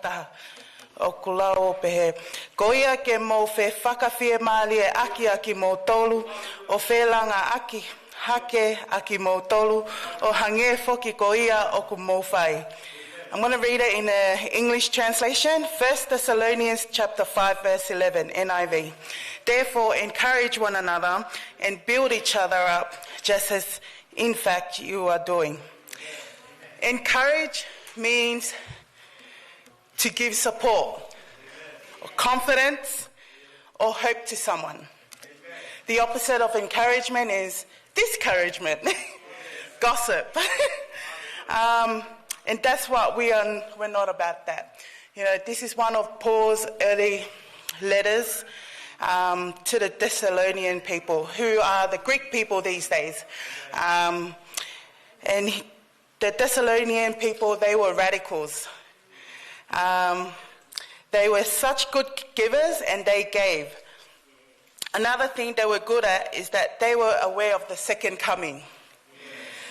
taha. O kulao pehe. Koia ke mo fe whakawhia mali e aki mo tolu. O whelanga aki hake aki mo tolu. O hange foki koia o ku mo whai. I'm going to read it in the English translation. 1 Thessalonians chapter 5 verse 11, NIV. Therefore, encourage one another and build each other up, just as in fact you are doing. Encourage means to give support, or confidence, or hope to someone. The opposite of encouragement is discouragement, gossip. And that's what we're not about that. You know, this is one of Paul's early letters to the Thessalonian people, who are the Greek people these days. And the Thessalonian people, they were radicals. They were such good givers, and they gave. Another thing they were good at is that they were aware of the second coming.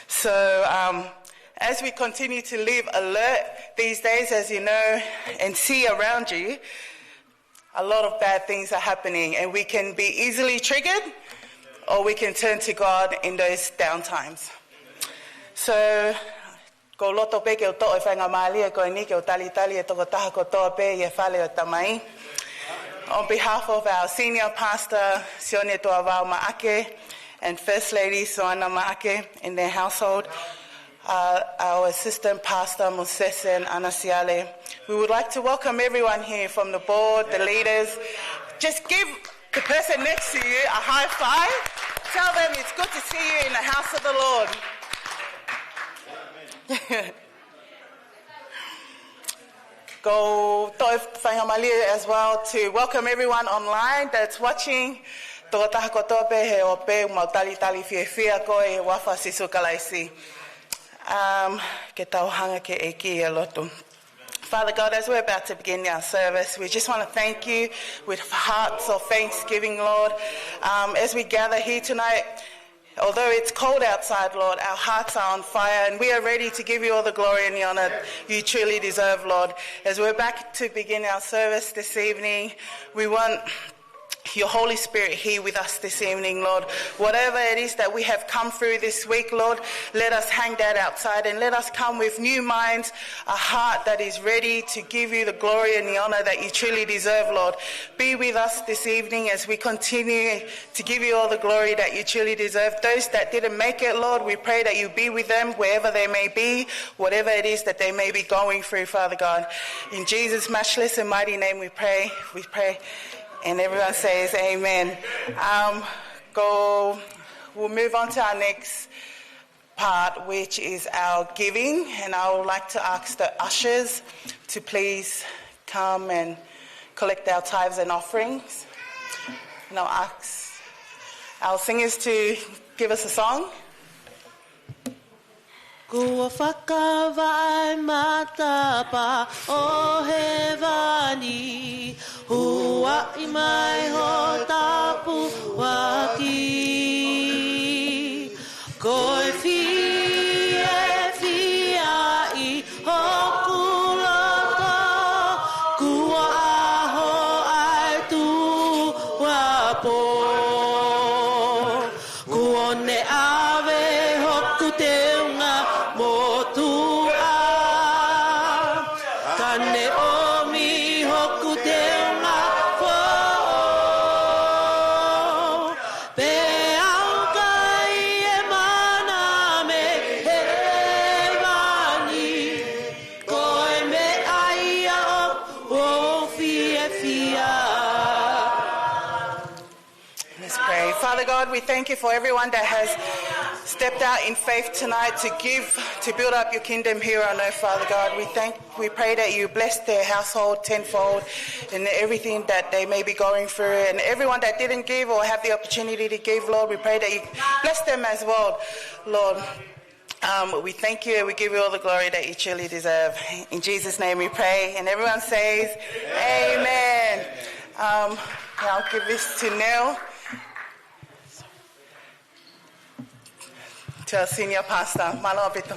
So as we continue to live alert these days, as you know, and see around you, a lot of bad things are happening, and we can be easily triggered, or we can turn to God in those down times. So, ko loto pe ke o to e whainga maali e ko ni ke o Talitali e toko taha ko toa pe e whale o tamai. On behalf of our senior pastor, Sune Maake, and First Lady Soana Maake in their household, our assistant pastor, Mosese Siale, we would like to welcome everyone here from the board, the leaders. Just give the person next to you a high five. Tell them it's good to see you in the house of the Lord. Go toi whaingamali as well to welcome everyone online that's watching. Tō taha kotoa pe he o pe mau Talitali whiawhia ko e wafa sisu kalaisi. Ke tauhanga ke eki e loto. Father God, as we're about to begin our service, we just want to thank you with hearts of thanksgiving, Lord. As we gather here tonight, although it's cold outside, Lord, our hearts are on fire, and we are ready to give you all the glory and the honor you truly deserve, Lord. As we're back to begin our service this evening, we want your Holy Spirit here with us this evening, Lord. Whatever it is that we have come through this week, Lord, let us hang that outside, and let us come with new minds, a heart that is ready to give you the glory and the honor that you truly deserve, Lord. Be with us this evening as we continue to give you all the glory that you truly deserve. Those that didn't make it, Lord, we pray that you be with them wherever they may be, whatever it is that they may be going through, Father God. In Jesus' matchless and mighty name we pray. And everyone says amen. We'll move on to our next part, which is our giving. And I would like to ask the ushers to please come and collect our tithes and offerings. And I'll ask our singers to give us a song. Kua whakawai matapa o he wani, hua I mai ho tapu waki. Koe fie fia I hoku loko, kua aho ai tu wapo. Kua ne ave hoku te unga motua, kane omi hoku te unga fo. Pe au kai e mana me he wani, koe me aia o fia fia. Let's pray. Father God, we thank you for everyone that has stepped out in faith tonight to build up your kingdom here on earth, Father God. We pray that you bless their household tenfold in everything that they may be going through, and everyone that didn't give or have the opportunity to give, Lord, we pray that you bless them as well, Lord. We thank you and we give you all the glory that you truly deserve. In Jesus' name we pray, and everyone says amen. I'll give this to Neil, to our senior pastor. Malo Pito.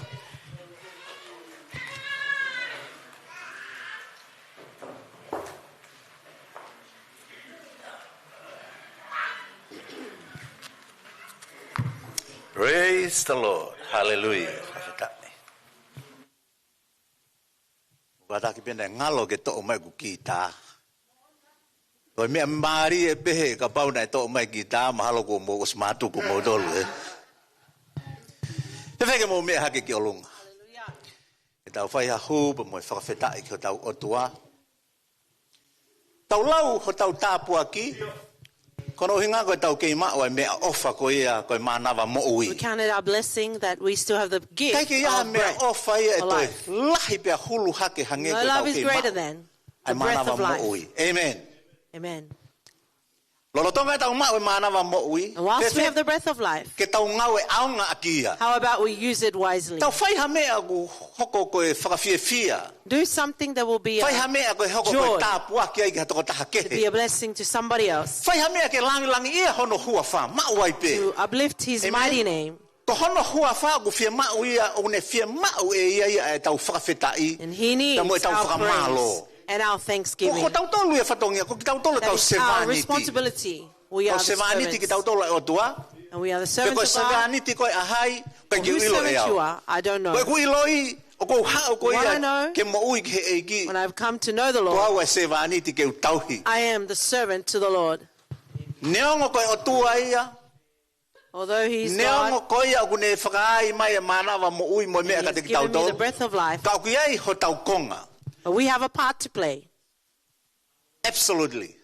Praise the Lord. Hallelujah. Wadaki pena ngalo ke to mai ku kita. Ko me mari e pehe ka pau na to mai kita mahalo ko mo usmatu ko modol. E vege mo me hake ki olunga. E tau fai ha hu po mo whakawheta i ki o tau otua. Tau lau ho tau tāpu aki. Kono hinga ko tau kei mao e mea ofa ko ia ko manawa mo ui. We counted our blessing that we still have the gift Kai ke ia of mea breath. ofa ia e for toi life. lahi pia hulu hake hange No ko tau love is kei greater mao. than Ai the breath manawa of mo life. ui. Amen. Amen. Lolo tonga tau mao e manawa mo ui. And whilst we have the breath of life, Ke tau ngau e aunga akia. how about we use it wisely? Tau whai ha mea ku hoko ko e whakawhiawhia. Do something that will be Whai ha mea ko e hoko ko joy, e tāpua ki ai ki hatoko taha to be kehe. a blessing to somebody else, Whai ha mea ke langi ia hono hua wha. Mau ai pe. to uplift His Amen. mighty name. Ko hono hua wha ku whia mau ia o ne whia mau e ia e tau whakawhetai. And He needs Ta mo e tau our whakamalo. praise and our thanksgiving. Ko tau tolu e whatongia. Ko ki tau tolu That kau is our sevaniti. responsibility. We are Kau the sevaniti ki tau servants. tolu e o tua. And we are the Pe servants ko of God. sevaniti ko e ahai. Pe Or ki whose ilo e servant you au. are, I don't know. Ko e ku iloi. O ko hao ko What I ia. know, Ke mo ui ke e ki. When I've come to know the Ko Lord, au e sevaniti ke u tauhi. I am the servant to the Lord. Neongo ko e o tua ia. Although He's Neongo God, ko ia ku ne whakai mai e manawa mo ui mo mea and ka He te has ki tau given me the tolu. breath of life. Ka ku iai ho tau konga. But we have a part to play. Absolutely.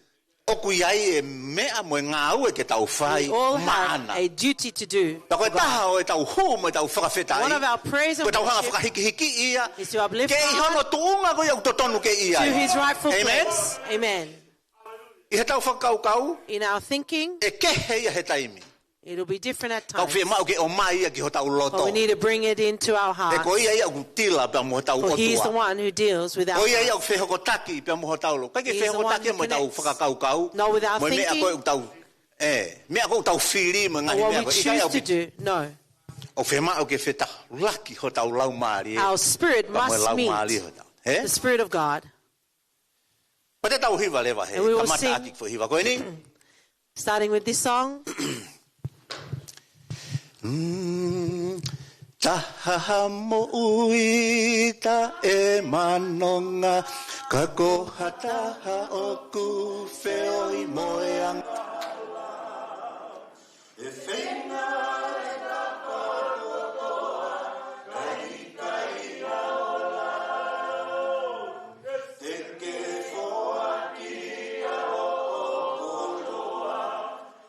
O ku iai e mea mo e ngā ue ke tau whai We all have maana. a duty to do. Ta koe for God. taha o e tau hu mo e tau whakawhetai. One of our praise and Ko tau hanga worship whakahiki ia. is to uplift Ke i God hono tuunga ko iau totonu ke ia. to His rightful Amen. place. Amen. I he tau whakaukau. In our thinking, E kehe ia he taimi. it'll be different at Kau times. whia mau ke o mai ia ki ho tau But loto. we need to bring it into our E heart. ko ia ia ku tila pe mo tau For He is the otua. one who deals with our Ko ia ia hearts. ku whehoko taki pe mo ho tau lo. Kai ke He is the whehoko one taki who mo tau connects. whakaukau. Not with our Mo mea thinking. koe u tau. Mea koe u tau whiri mo Or ngani what mea we koe. I kai choose au to ki do. No. o whema o ke wheta laki ho tau lau maari. Our spirit Ka moe must lau meet maari ho tau. He? the Spirit of God. Pa te tau hiwa lewa he. And we will Ka mata sing- aki fo hiwa koe ni. Starting with this song. Taha mo ui ta e manonga. Ka koha taha o ku wheo i moeang. E whenga e ka korotoa. Kai kai aola. Te ke foa ki a o korotoa.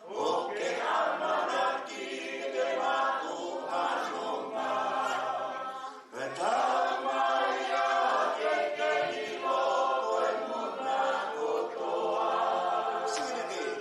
O ke amana ki te maku hanonga. E tamai a ke ke hilo koe muna kotoa. Sing it again.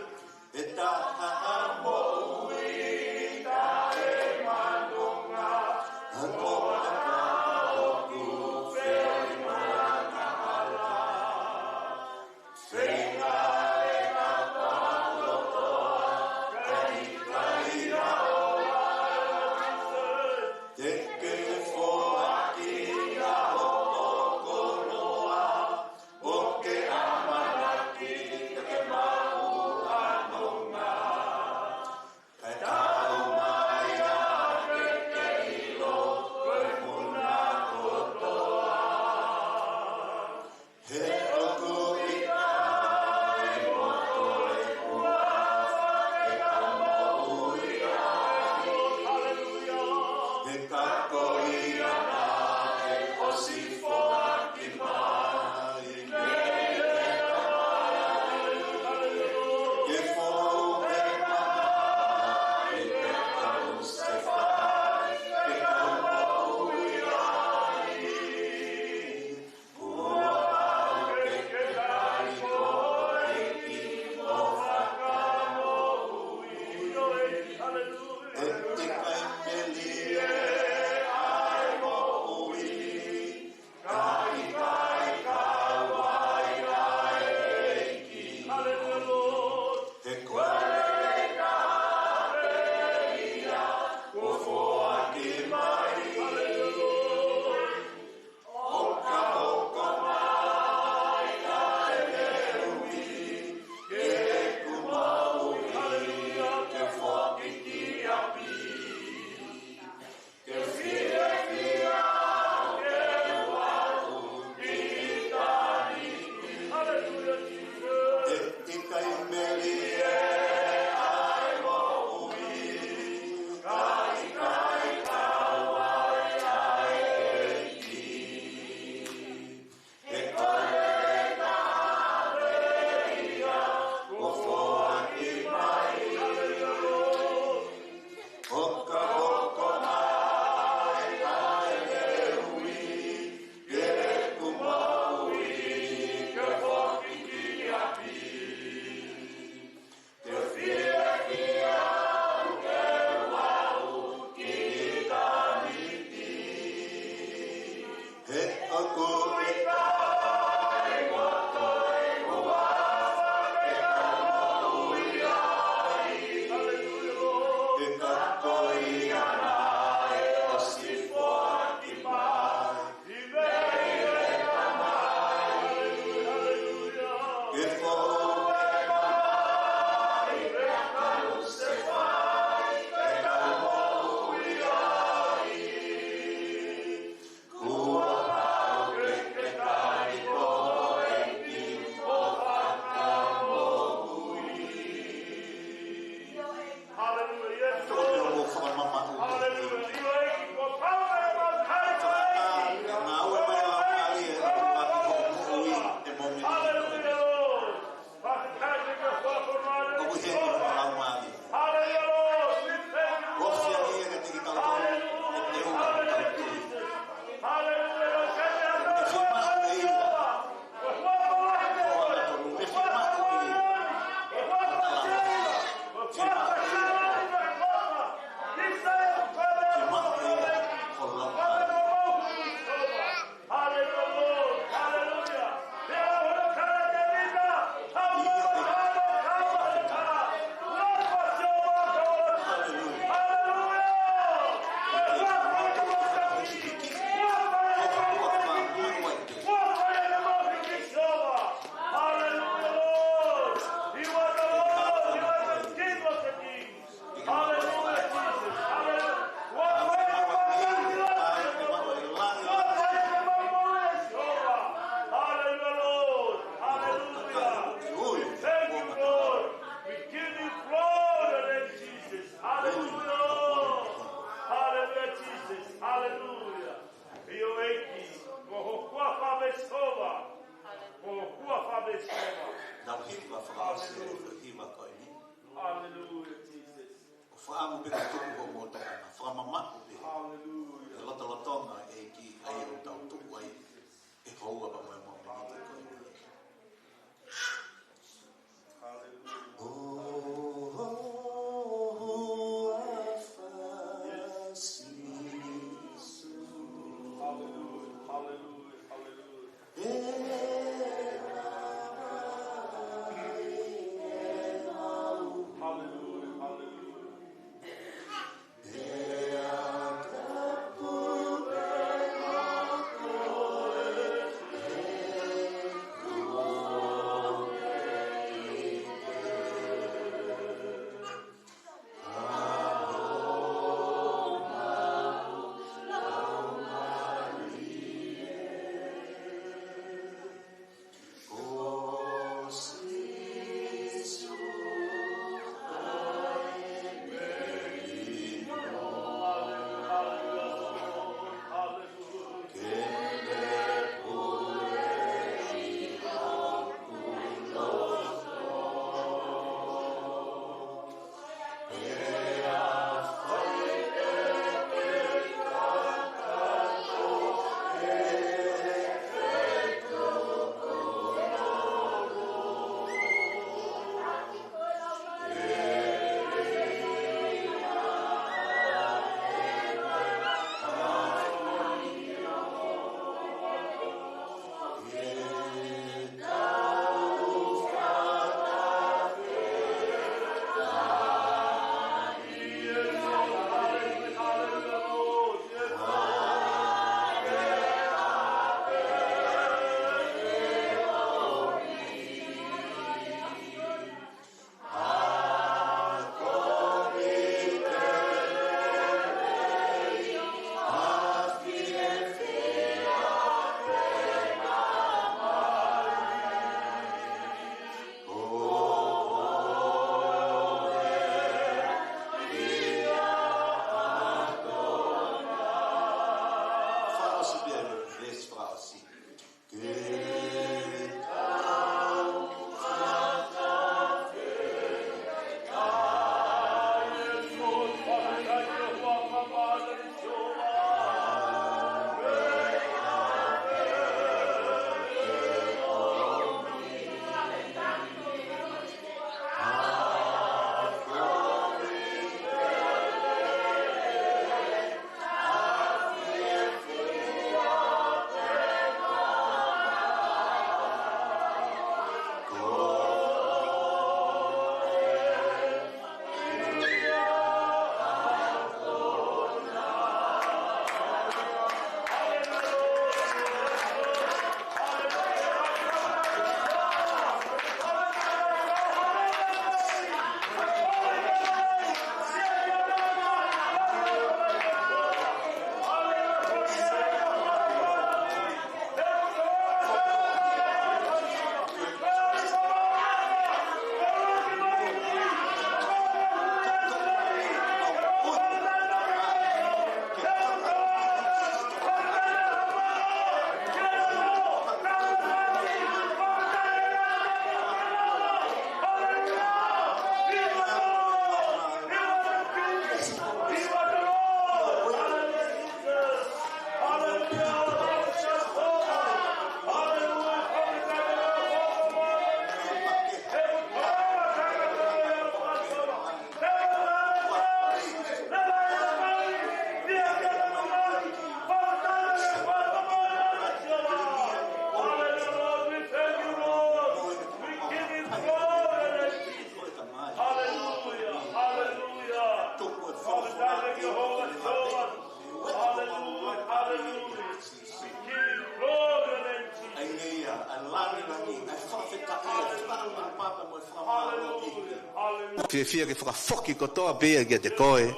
Fia ke whakafoki kotoa pia ke te koe,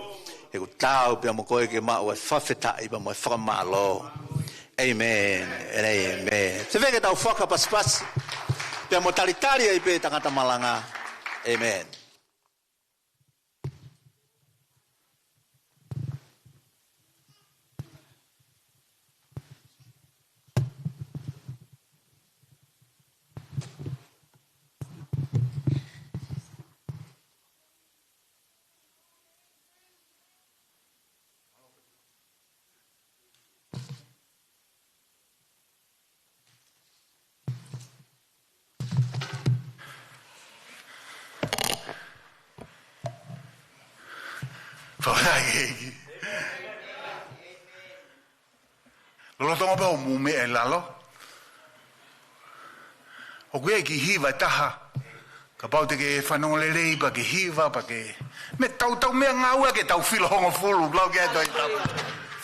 e ku tau pia mo koe ke mau e whawhetai pa mo e whakamalo. Amen, and amen. Se veke tau whaka paspas, pia mo talitali ai pe tangata Malanga. Amen. Lolo tonga pa o mume e lalo. O kue ki hiva taha. Ka pau te ke whanonga le rei pa ke hiva pa ke... Me tau mea ngāua ke tau whila honga fulu. Lau ke atoi tau.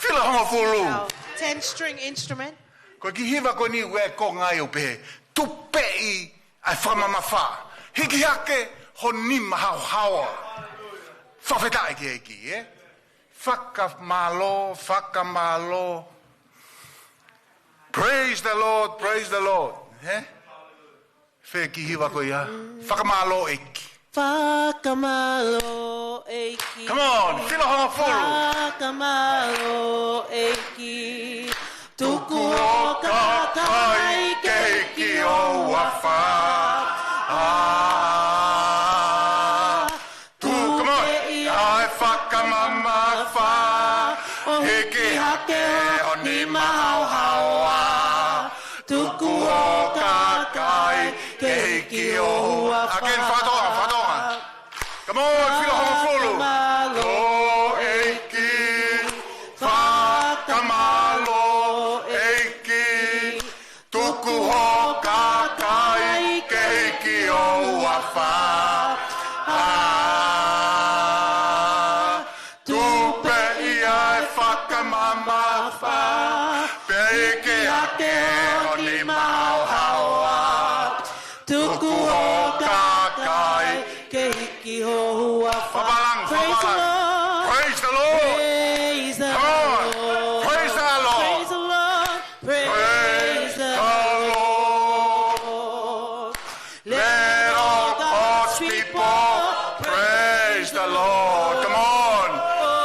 Whila honga fulu. 10-string instrument. Ko ki hiva ko ni ue ko ngai o pe. Tu pei ai whamamawha. Hiki hake ho ni mahau hawa. Whawhetai ki eki, eh? Whakamalo. Praise the Lord, eh? Whe ki hiwa ko ia. Whakamalo eki. Whakamalo eki. Come on, whila honga fulu. Whakamalo eki. Tuku o kakai keiki o wafa. Again, whatonga. Come on, whila honga fulu. Lo eiki. Whakamalo eiki. Tuku hoka kai keiki o wafa. Tupe ia e whakamamafa. Peike ake o ni mau hawa. Tuku hoka kai keiki o wafa. Praise the Lord. Praise the Lord. Praise the Come on. Lord. Praise the Lord. Praise the Lord. Praise the Lord. Let all God's people praise the Lord. Come on.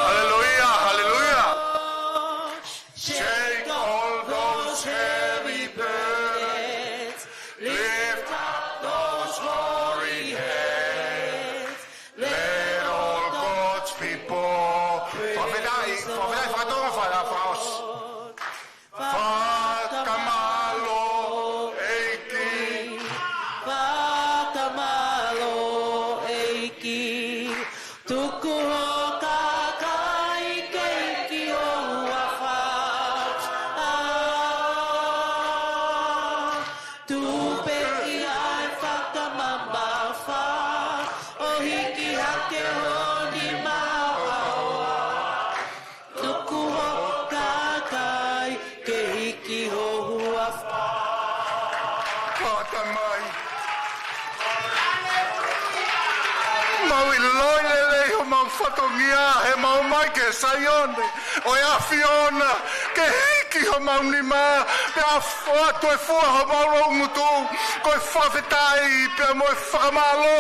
Hallelujah. Hallelujah. Shake all those heavy burdens. Lift up those hoary heads. Let all God's people. Whawhetai whatonga whaos. Whakamalo eiki. Whakamalo eiki. Tuku hoka kai keiki o wafa. Tupe ia e whakamamafa. O hiki hake honi mahawa. Tuku hoka kai keiki o wafa. Whakamai. Mau I loi lelei ho mau whatongia he mau mai ke saione. O ea Fiona ke hiki ho mau ni mā. Pe a whatu e fua ho mau rongutu. Ko e whawhetai pe mo e whakamalo.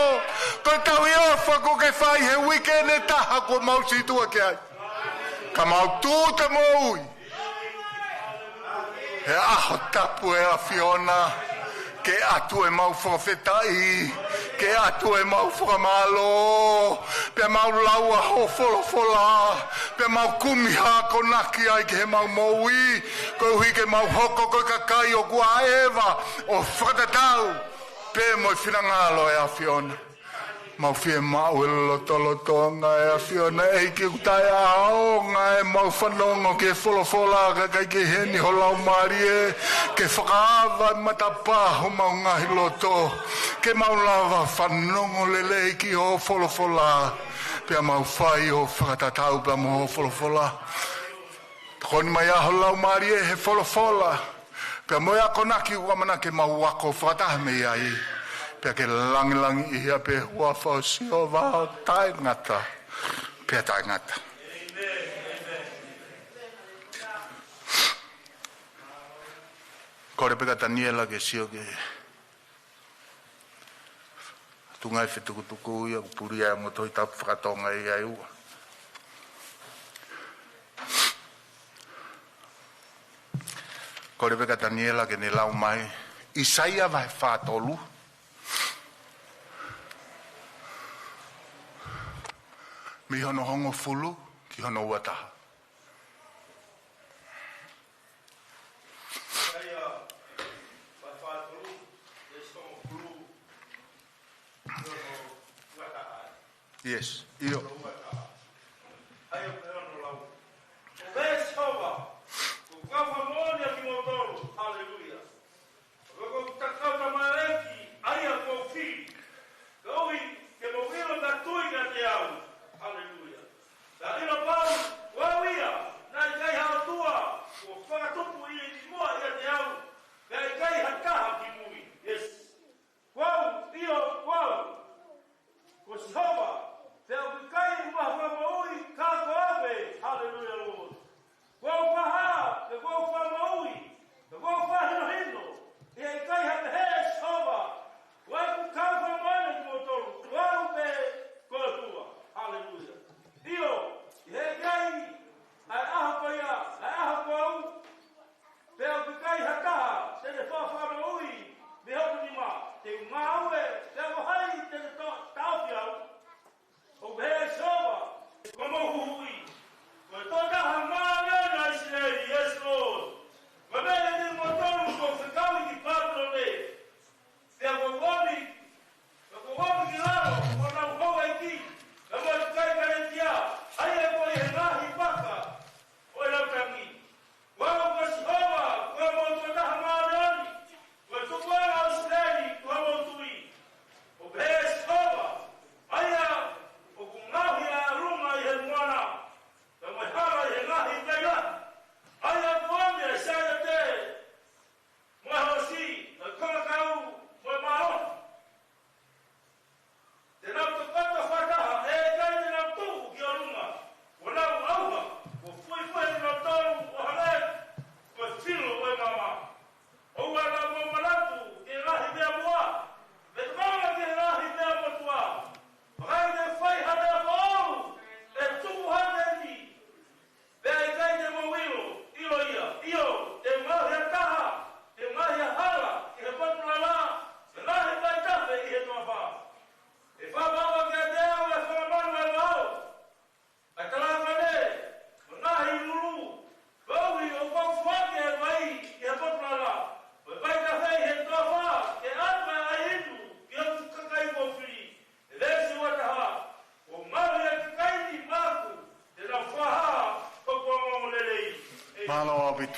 Ko e tau i ofa ko ke whai he weekend e taha ko mau situa ke ai. Ka mau tū te moui. He aho tapu e a Fiona. Ke atu e mau whawhetai, ke atu e mau whakamalo, pe mau laua ho wholofola, pe mau kumiha ko naki ai ke he mau moui, ko hui ke mau hoko ko kakai o kua Eva, o whakatatau, pe mo I whinangalo e a Fiona. Mau fie mau e lotonga e a Fiona e ki utai a aonga e mau whanongo ke wholofola ka kai ke heni ho lau mari e ke whakaava e matapa ho mau ngahi loto ke mau lava whanongo lele ki ho wholofola pia mau whai ho whakatatau pia mo ho wholofola koni mai a ho lau mari e he wholofola Pe moia kona ki uamana ke mauako whataha me ai. Pe ke langi ia pe hua whaosio wao tai ngata. Pe tai ngata. Kore peka taniela ke sio ke tungai whetukutuku ia kupuria e motoi tapu whakatonga i ai ua. Kore peka taniela ke ne lau mai Isaia vai whatolu mi hono hongo fulu ki hono uataha. Yes, io.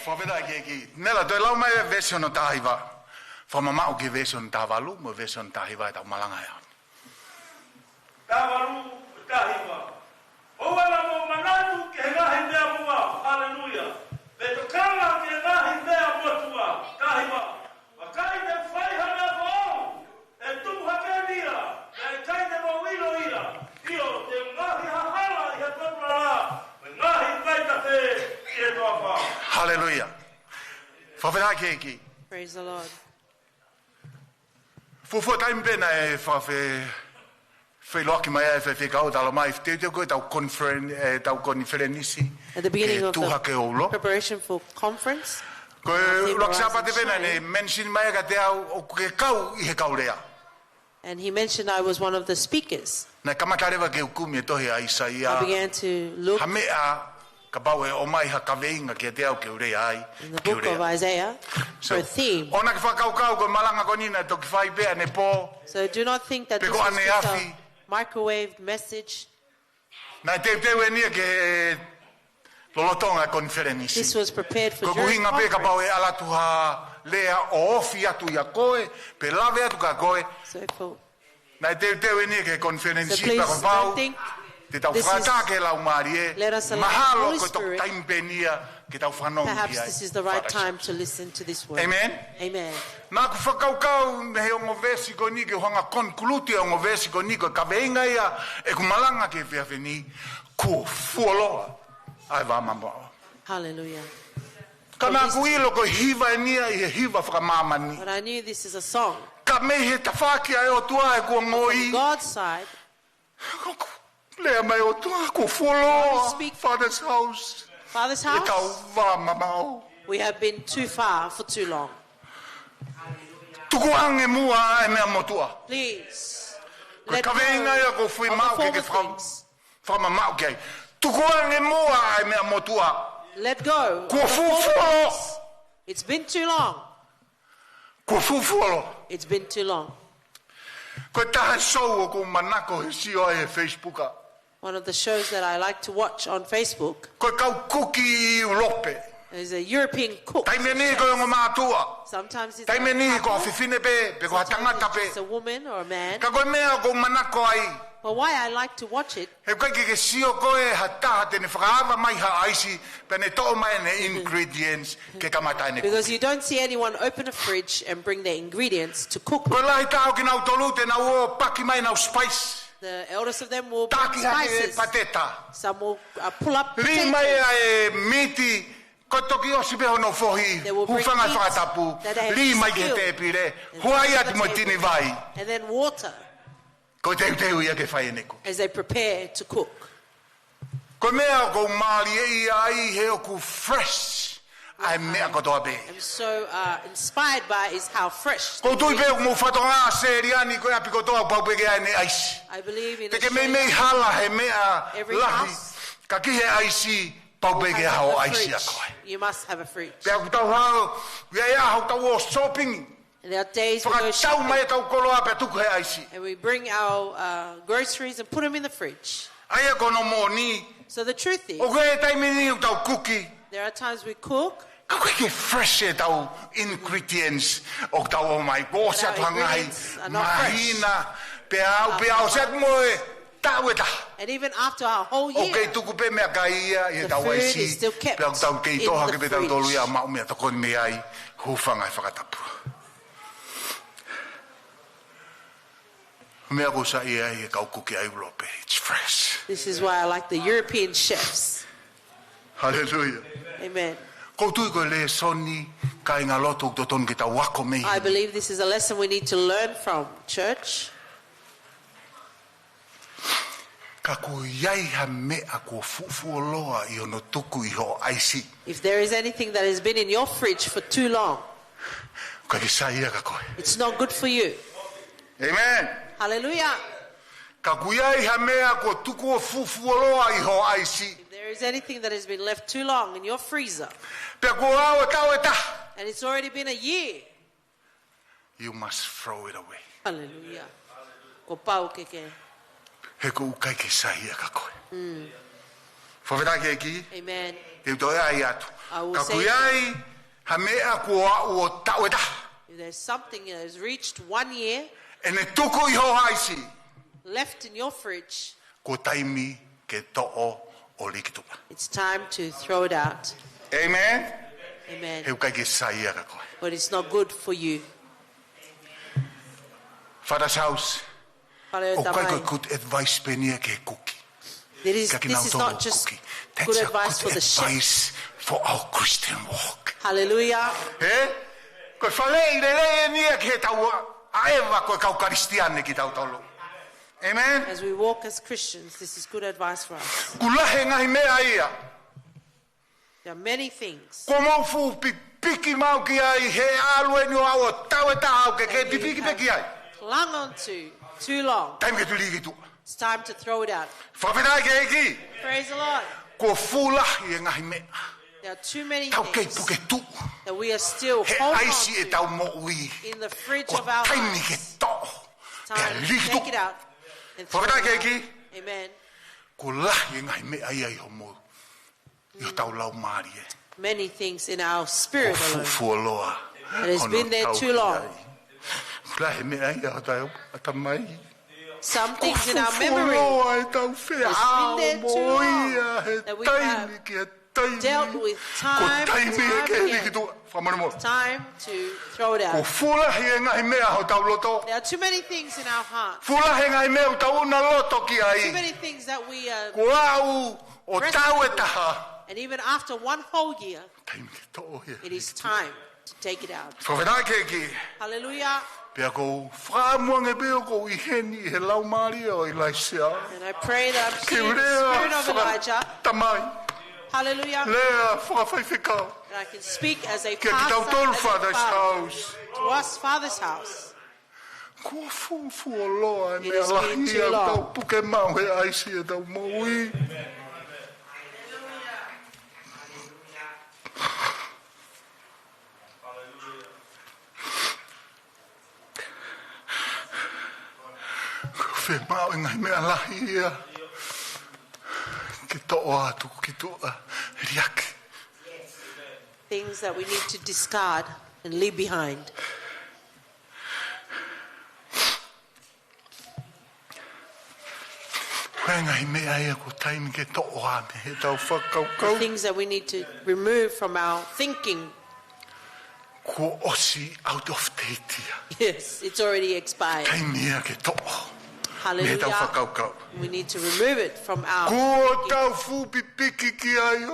Whawhera ki nela toi lau mai version o tahiwa. Whamamau ki version tawalu, mo version tahiwa e tau Malanga ea. Tawalu tahiwa. Owana mo manatu ke ngahi mea mua. Hallelujah. Beto kanga ke ngahi mea motua. Tahiwa. Wakai te whaihana whao. E tumu hakenia. E kai te mawilo ira. Io te ngahi hahala i he topura. Ngahi kaitape i he toa. Hallelujah. Whawhera ki. Praise the Lord. Fufu taim pena e whailoaki mai e whekau tala mai te koe tau konferenisi At the beginning of tuhake the olo. preparation for conference, Koe uloki Sapate pena ne mention mai ka te au o ke kau I he kaurea. and he mentioned I was one of the speakers. Nei kamatarewa ke ukumi e tohe a Isaia. I began to look Hamea ka pau e o mai ha kaweinga ke te au ke urea ai. in the book of Isaiah for a theme. Ona ke whakaukau ko malanga konina toki whai pea ne po. So do not think that this Peko was ane just afi. a microwave message. Nai te e nia ke lolotonga konferenisi. This was prepared for Ko during kuhinga pe ka pau e conference. alatu ha lea o ofi atu ya koe, pe lave atu ka koe. So, Nai te e nia ke so konferenisi please pa ka pau. don't think Te tau This whata is- ke lau marie. Let us allow the Mahalo Holy ko tau Spirit. taimpenia ke tau whanong Perhaps this is the right Father time House. to listen to this word. Amen. Amen. Nā ku whakaukau me he ongo vesi ko ni ke honga konkuluti ongo vesi ko ni ko ka veinga ia e ku malanga ke whiawheni ku fuoloa ai wā mamao. Hallelujah. Ka nā ku ilo ko hiva e nia i he hiva whakamamani. But I knew this is a song. Ka me he tawhaki ai o tua e kua From ngoi. God's side, Lea mai o tua ku God fuoloa. speak- Father's house. Father's E tau house, wā mamao. we have been too far for too long. Tuku ange mua e mea motua. Please, Ko let ka veinga ia ko go fui of mau the ke ke former things. whama mau ke. Tuku ange mua e mea motua. Let go of Ko the former fufuolo. things. It's been too long. Ko fufuolo. It's been too long. Ko taha show o ko manako he sio e Facebooka. One of the shows that I like to watch on Facebook Ko kau kuki ulope. is a European cook. Taime ni ko ngoma matua. Sometimes it's Taime ni a ko couple, fifine pe ko sometimes hatangata it's pe. just a woman or a man. Ka ko mea ko manako ai. But why I like to watch it, He koe ke sio koe hataha te ne whakaava mai ha aisi pe ne tō mai ne ingredients ke kamata ne. because you don't see anyone open a fridge and bring their ingredients to cook. Ko lahi tāo ki nau tolu te nau o paki mai nau spice. The eldest of them will bring Taki hake e spices. pateta. Some will pull up Li mai potatoes. e miti ko toki o sipe hono fohi. They will bring Hufanga meat whakatapu. that they have Li mai ke skilled. te pire. And Huai put on atu the mo table. tini vai. And then water Ko te teu ia ke whai neko. as they prepare to cook. Ko mea ko maali e ia ai he o ku fresh. Ai mea ko toa pe. I'm so inspired by is how fresh. Ko tui pe mo whatonga seriani ko api ko toa pau peke ai ne aisi. I believe in Te a ke mei show mei hala he mea Every lahi. house Ka ki he aisi pau will peke have hao a aisi a fridge. koe. You must have a fridge. Pea ku tau hao, ia ia hau tau o shopping. And there are days we go Whakatau mai shopping tau koloa pe tuku he aisi. and we bring our groceries and put them in the fridge. Aia kono mo ni, So the truth is, o koe taimi ni u tau kuki. there are times we cook, Ka koe ke fresh e tau ingredients o tau o mai. Ko se But atu our hangai, ingredients are not fresh. mahina, pe au se atu mo e tau e ta. and even after our whole O year, kei tuku pe mea ka ia, i The tau food aisi. is still kept Pe au tau kei in toha the ke pe tau tolu fridge. ia mau mea toko ni mea ai. Hufanga e whakatapu. Mea ko sa ia i e kau kuki ai ulope. It's fresh. this is why I like the European chefs. Hallelujah. Amen. Koutu ko le soni ka inga loto to ton kita wako me. I believe this is a lesson we need to learn from, church. Ka ku iai ha mea ko fufu loa I ono tuku I ho aisi. If there is anything that has been in your fridge for too long, Ka ki sa ia ka koe. it's not good for you. Amen. Hallelujah. Ka ku iai ha mea ko tuku o fufu loa I ho aisi. If there is anything that has been left too long in your freezer, Pe ko au e tau e ta. and it's already been a year, You must throw it away. hallelujah. Ko pau keke. He ko ukai ke sa ia ka koe. Whawheta ke ki. Amen. He to e ai atu. I will Ka ku say- iai ha mea ko au o tau e ta. If there's something that has reached 1 year E ne tuku I ho aisi. left in your fridge, Ko taimi ke to'o o likitupa. it's time to throw it out. Amen. Amen. He ukai ke sa ia ka koe. But it's not good for you. Father's house. Whare O kai koe tamai. good advice penia ke kuki. This Ka ki is nau not tō just kuki. good That's a advice for good the chef. advice for our Christian walk. Hallelujah. He? Koe whale I le nia ke tau aewa koe kau karistiane ki tau tolu. Amen. As we walk as Christians, this is good advice for us. Kulahe ngahi mea ia. There are many things. Ko mau fu piki mau ki ai he alu e ni o au o tau e tahau ke ke that ti you piki have peki ai. clung on to too long. Taimi ke tu ligi tu. It's time to throw it out. Whawhitai ke eki. Praise the Lord. Ko fulahi e ngahi mea. There are too many Tau kei things puke tu. that we are still He holding aisi e on tau to mo ui. in the fridge Ko of our taimi ke lives. to. Pea Time to ligi tu. take it out and throw Whawhitai ke it eki. out. Amen. Ko lahi e ngahi mea ia I homo. I tau lau maari e. Many things in our spirit Ko alone. fuoloa. It has been there too long. Lahi mea ia o tau atamai. Some things in our memory It's been there too long that we have dealt with time and time again. It's time to throw it out. There are too many things in our heart. Too many things that we wrestle with. And even after one whole year, it is time to take it out. Hallelujah. And I pray that I'm seeing the spirit of Elijah. Hallelujah. And I can speak as a pastor to us Father's house. It has been too long. Things that we need to discard and leave behind. The things that we need to remove from our thinking. Yes, it's already expired. Hallelujah. We need to remove it from our thinking.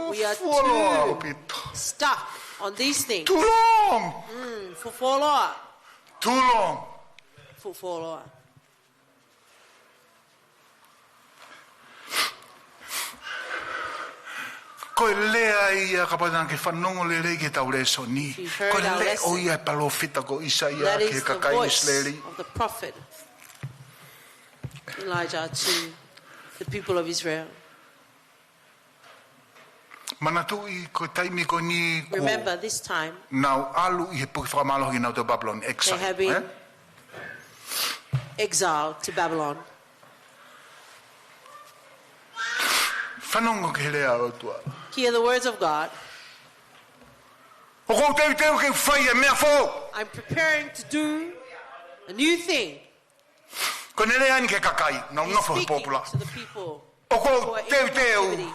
We are too stuck on these things. Too long. Too long. Ko lea kapatang ke fanongo le ke taure soni. Ko le o ia palofita ko Isaia ke kakai Israeli. Of the prophet Elijah to the people of Israel. Manatui ko taimi ko ni. Remember this time. Now alu I po famalo hina to Babylon exile. They have been exiled to Babylon. Fanongo ke lea o tua. Hear the words of God. I'm preparing to do a new thing. He's speaking to the people who are in captivity.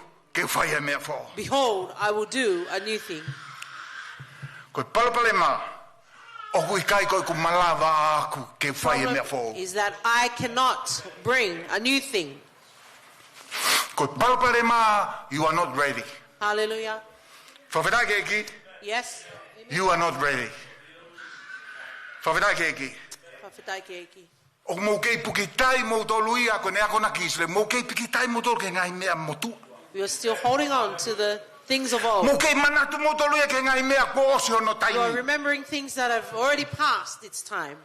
Behold, I will do a new thing. The problem is that I cannot bring a new thing. You are not ready. Hallelujah. Yes. You are not ready. We are still holding on to the things of old. You are remembering things that have already passed its time.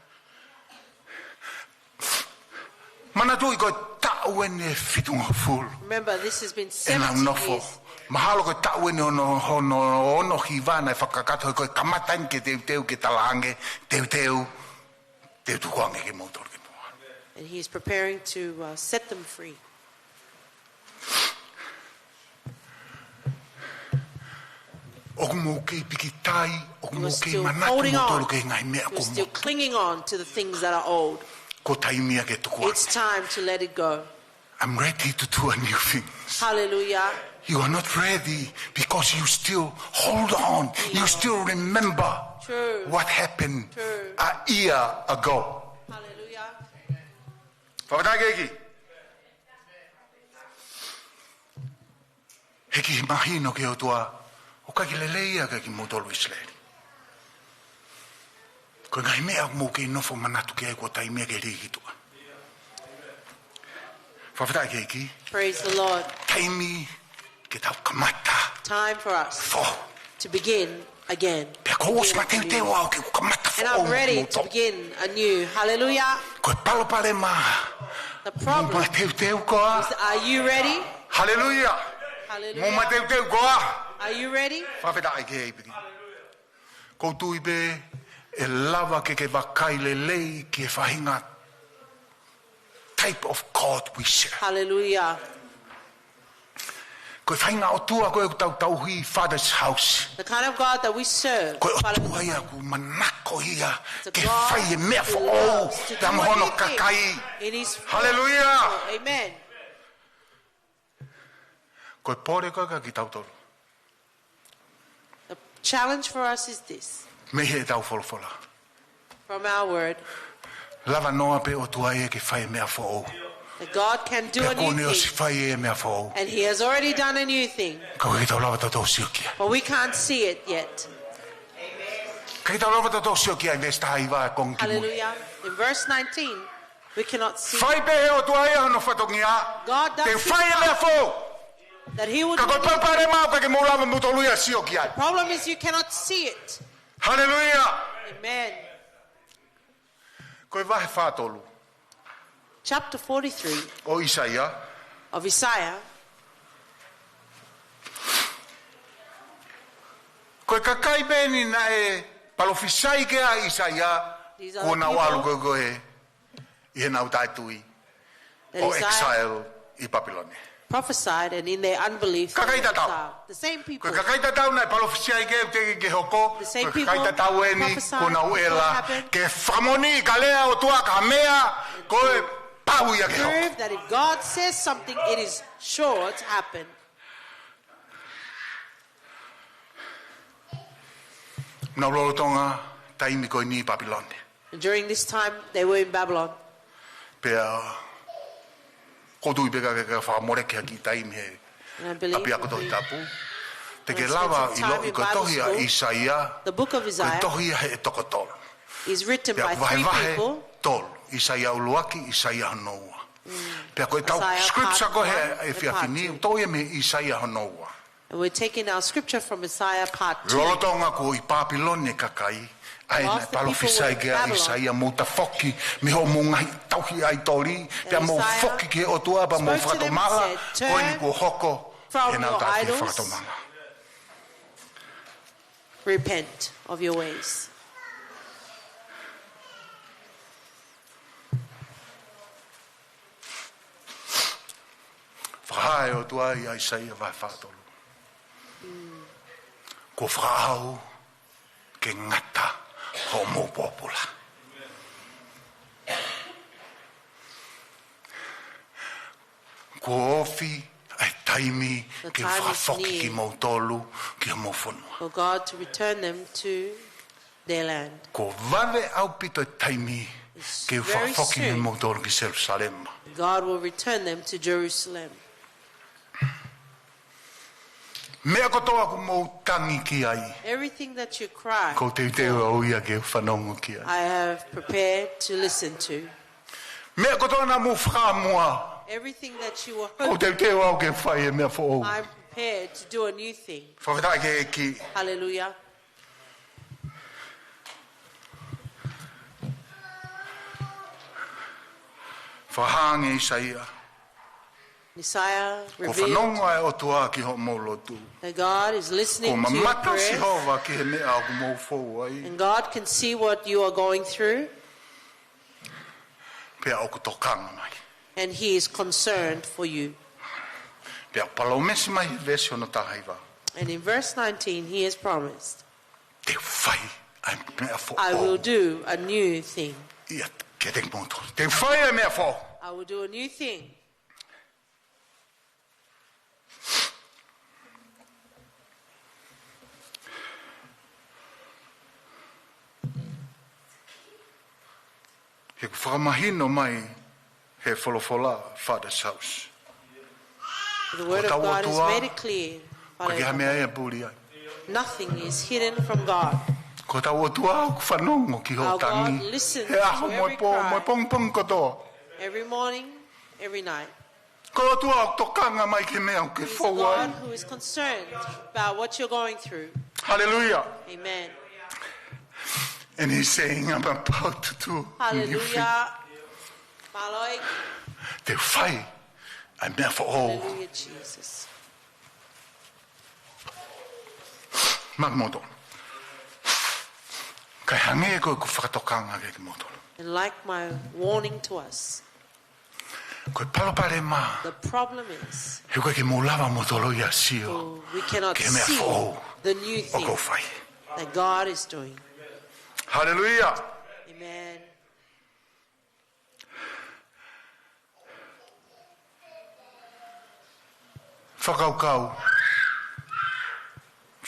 Remember, this has been 70 years. And he is preparing to set them free. You're still holding on. You're still clinging on to the things that are old. It's time to let it go. I'm ready to do a new thing. Hallelujah. You are not ready because you still hold on. Yeah. You still remember what happened a year ago. Hallelujah. Heki imagino ke o tua o ka ki leleia ka ki motolo Israeli. Ko ngai mea mo ke nofo manatu ke ko tai mea ke rigi tua. Praise the Lord. Time for us to begin again. And I'm ready to begin anew. Hallelujah. The problem is, are you ready? Hallelujah. Hallelujah. Are you ready? Type of God we serve. Hallelujah. Koe whainga o tua koe tau hui Father's house. The kind of God that we serve. Koe o tua ia ku manako ia. Ke whai e mea fo o. Te amohono kakai. Hallelujah. Amen. Koe pore koe ka ki tautoro. The challenge for us is this. Me he tau wholofola. From our word. Lava noa pe o tua e ke whai mea fo o. That God can do a new thing. And He has already done a new thing. But we can't see it yet. Hallelujah. In verse 19, we cannot see God does that He would do. The problem is you cannot see it. Hallelujah. Amen. Chapter 43 of Isaiah. Koe kakai beni na e palofisai ke a Isaiah kona walu koe I he nau taitui o exile I Babylon. Prophesied, and in their unbelief, the same people. The same people prophesied prove that if God says something, it is sure to happen. And during this time, they were in Babylon. And I believe the book of Isaiah is written by three people. Isaiah uluaki, Isaiah honoa. Pea koe tau scripture ko he e whiawhini, toi me Isaiah honoa. And we're taking our scripture from Isaiah part 2. Lolotonga ko I Papilone kakai, ai na palofisai ke a Isaiah mouta foki, miho mungai tauhi ai tori, pea mou foki ke o tua pa mou whatomala, koe ni ko hoko, e nau tai ke whatomala. Repent of your ways. Whahae o tua I Isaiah vai whaatolu. Ko whahau ke ngata ho mō pōpula. Ko ofi ai taimi ke whafoki ki mō tolu ki mō whanua. For God to return them to their land. Ko vave au pito taimi ke whafoki ki mō tolu ki Jerusalem. God will return them to Jerusalem. Everything that you cry, I have prepared to listen to. Everything that you are hoping, I'm prepared to do a new thing. Hallelujah. Isaiah revealed that God is listening to your prayers, and God can see what you are going through, and He is concerned for you. And in verse 19, He has promised, I will do a new thing. I will do a new thing. Father's house. The word of God has made it clear. Nothing is hidden from God. Our God listens to every cry. Every morning, every night. It's God who is concerned about what you're going through. Hallelujah. Amen. And He's saying, I'm about to do Hallelujah. The fight, I'm there for all. Hallelujah, Jesus. Magmoto. And like my warning to us, Koe palopare mā. The problem is, He koe ke mūlawa motolo ia sio. we cannot Ke mea see whō. the new O thing ko whai. that God is doing. Hallelujah. Amen. Whakaukau.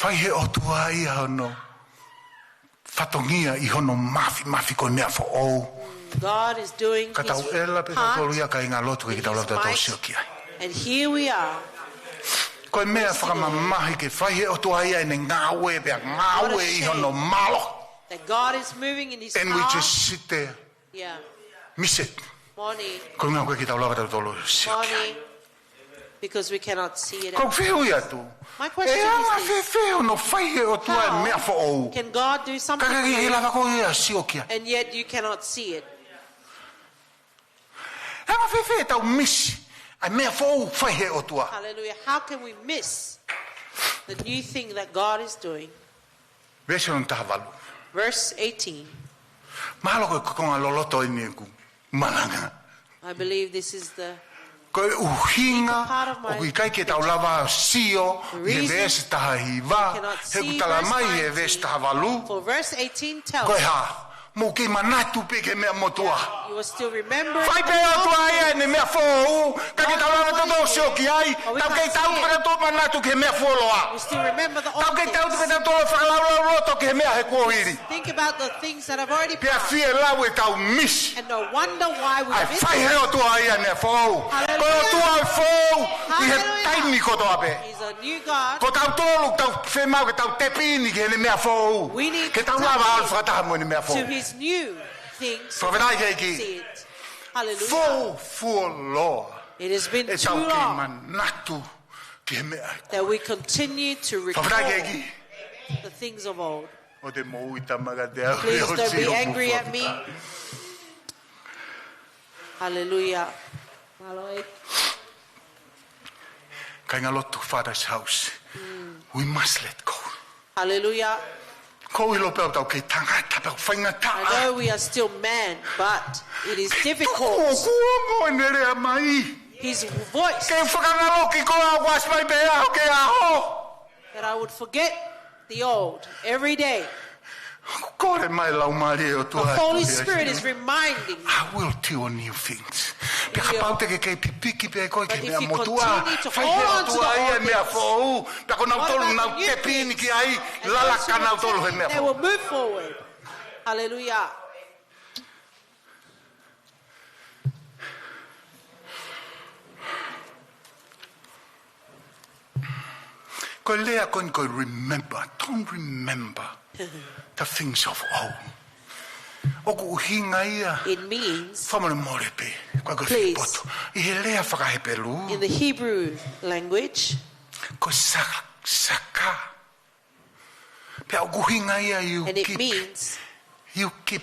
Whai he o tua i hono. Whatongia I hono mafi koe mea whō. God is doing Ka tau his ela pe part, tolu ia ka inga lotu ke tau his lafta tau might, sio ki ai. and here we are. Koe mea whakamamahi ke whai he o tua ia ene ngāwe pia ngāwe I hono malo. That God is moving in his And we power. just sit there, Yeah. miss it. Morning. Koe ngā koe ki tau lafta tau sio ki ai. Morning. Because we cannot see it. Kau whiu ia tu. My E question anga is this. whiu no whai he o tua e mea whō. Can God do something Kaka for ki he you, lava koe ia sio ki ai. and yet you cannot see it? Anga whiu tau miss. Ai mea whō whai he o tua. Hallelujah. How can we miss the new thing that God is doing? Vese on taha walu. Verse 18. Mahalo koe kukonga loloto I ni ku. Malanga. I believe this is the Koe uhinga o kui kai ke tau lava sio I he vese taha hiva. He ku tala mai he vese taha walu. for verse 18 tells Koe us ha. Mo ke manatu pe ke mea motua. you will still remember. Whai pe o tua ia ne mea whō. Ka ke tau lava toto sio ki ai. Tau kei tau pera tō manatu ke mea whōloa. We still remember the old Tau kei tau things. pera tō whakalau roto ke mea he kōhiri. Think about the things that have already Pea passed, fie lau e tau miss. and no wonder why we Ai miss whai he it. o tua ia ne whō. Hallelujah. Koe o tua e whō. I he Hallelujah. taimi ko toa pe. He's a new God. Ko tau tōlu, tau whemau ke tau tepini ke ne mea whō. We need Ke tau to lava tap al whataha mo ne mea to whō. his new things. So whenai ke ki. See it. Hallelujah. Whō fuo loa. It has been E too tau ke long manatu ke mea. that we continue to So recall whenai ke ki. the things of old. O te mou I tamaga te au. Please o don't si be o angry puwha. at me. Hallelujah. Maloi. Kai ngā lotu Father's house. We must let go. Hallelujah. Ko I lope au tau kei tangata pau whainga I taa. know we are still man, but it is Ko difficult. kuongo e nerea mai. His voice, Kei whakangaloki ko a was mai pe aho ke aho. that I would forget the old every day. Kore mai lau mari o The tua. Holy Spirit is reminding me. I will tell new things. Pe ka pau te ke pipiki pe koe ke But if mea you motua. continue to Whai hold he on o to tua the ia old mea things, whou. Pe ko nau what tolu about nau the new te pini things? ki ai. And Lala those who ka nau will tolu he take mea it, they whou. will move forward. Hallelujah. Ko lea koe ko remember. Don't remember the things of old. Oku uhinga ia. It means, Whamana more pe. Koe koe Please. whipoto. I he lea whakahepelu. in the Hebrew language, Ko saka. Pe oku hinga ia you and it keep. means You keep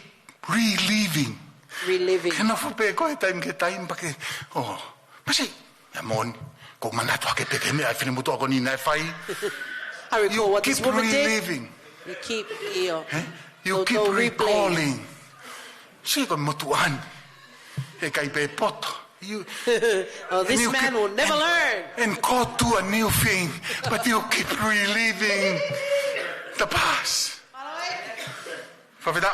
reliving. reliving. Kena whape koe taim ke taim pake. Oh. Masi. Ya mon. Ko manatu hake peke mea. Whine mutu ako ni nai whai. I recall You what keep this woman did. reliving. You keep, you know, Eh? You They'll keep go replaying. recalling. Si ko motuan. E kai pe poto. You, oh, this you man keep- will never learn. and go to a new thing, but you keep reliving the past. Whawhita?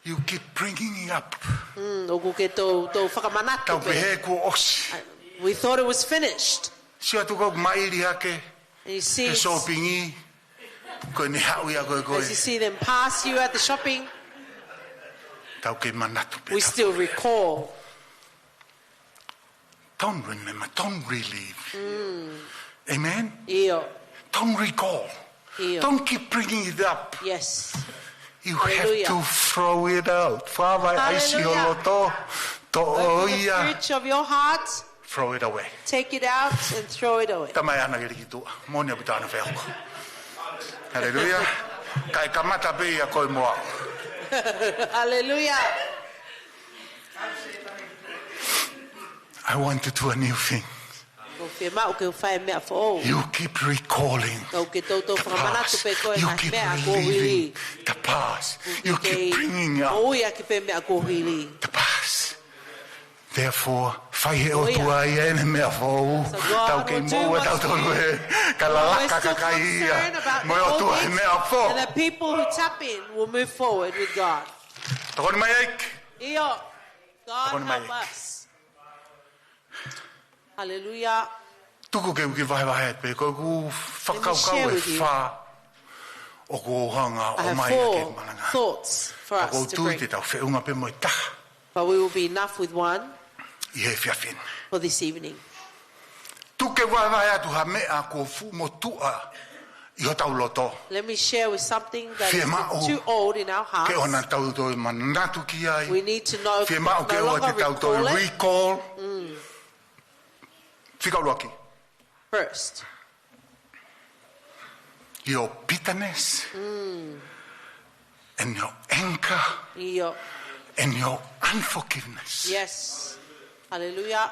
You keep bringing it up. Oku ke tō whakamanatu Tau pe. pehe ko osi. We thought it was finished. Si atu ko mairi hake, And you see, e sopingi, ko ni hau ia koe koe. as you see them pass you at the shopping, Tau ke manatu pe. we still recall. Don't remember, don't relive. Amen? Iyo. Don't recall. Iyo. Don't keep bringing it up. Yes. You Hallelujah. have to throw it out. Whawai aisi o Hallelujah. loto, to Open the oia, fridge of your heart, throw it away. take it out and throw it away. Tamai ana ke riki tua. Moni a putana wheoko. Hallelujah. Kai kamata pe ia koe moa. Hallelujah. I want to do a new thing. Ko ke mau ke whae mea fo. You keep recalling Kau ke tō the whakamanatu past. pe koe You ngai keep mea ko reliving hili. the past. You keep bringing up O ia ke pe mea ko hili. the past. Therefore, whai he o tua ia ene mea fōu, tau kei mua tau tolu he, ka lalaka ka kai ia, mo o tua he mea fō. And the people who tap in will move forward with God. Takoni mai eik. Iyo, God help us. Hallelujah. Tuku ke uki wahe e pe, ko ku whakaukau e wha o ko hanga o mai ke Malanga. Thoughts for us to bring. Te tau whiunga pe mo I taha. But we will be enough with one for this evening. Tuke wahe atu ha mea ko fu mo tua I ho tau loto. Let me share with something that is too old in our hearts. Ke ona tau toi manatu ki ai. We need to know no longer recall. Whikauroaki. First. Your bitterness and your anger and your unforgiveness. Yes. Hallelujah.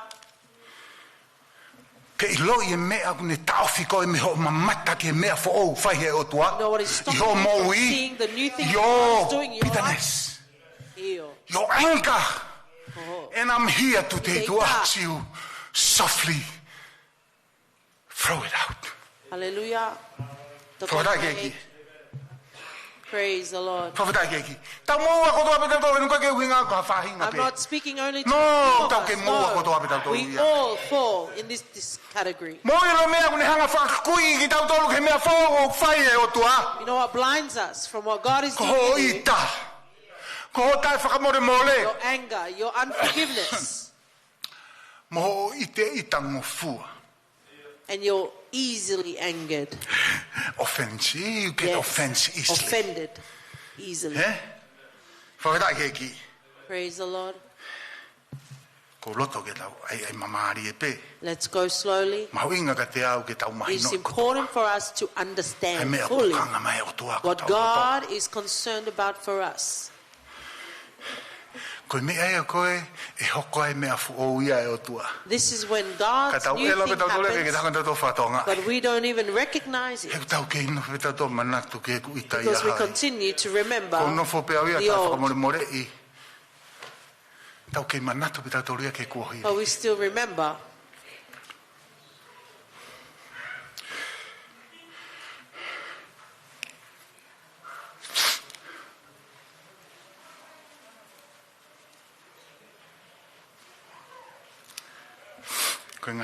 Ke ilo I mea kune tauwhi koe me ho mamata ke mea fo o whai he o tua. Your moui, your bitterness, your anger. And I'm here today to ask you softly, throw it out. Hallelujah. Praise the Lord. I'm not speaking only to you. We all fall in this category. You know what blinds us from what God is doing? Your anger, your unforgiveness. And you're easily angered. Offense. You get offended easily. Praise the Lord. Let's go slowly. It's important for us to understand fully what God is concerned about for us. This is when God's new thing happens, but we don't even recognize it because we continue to remember the old. But we still remember. And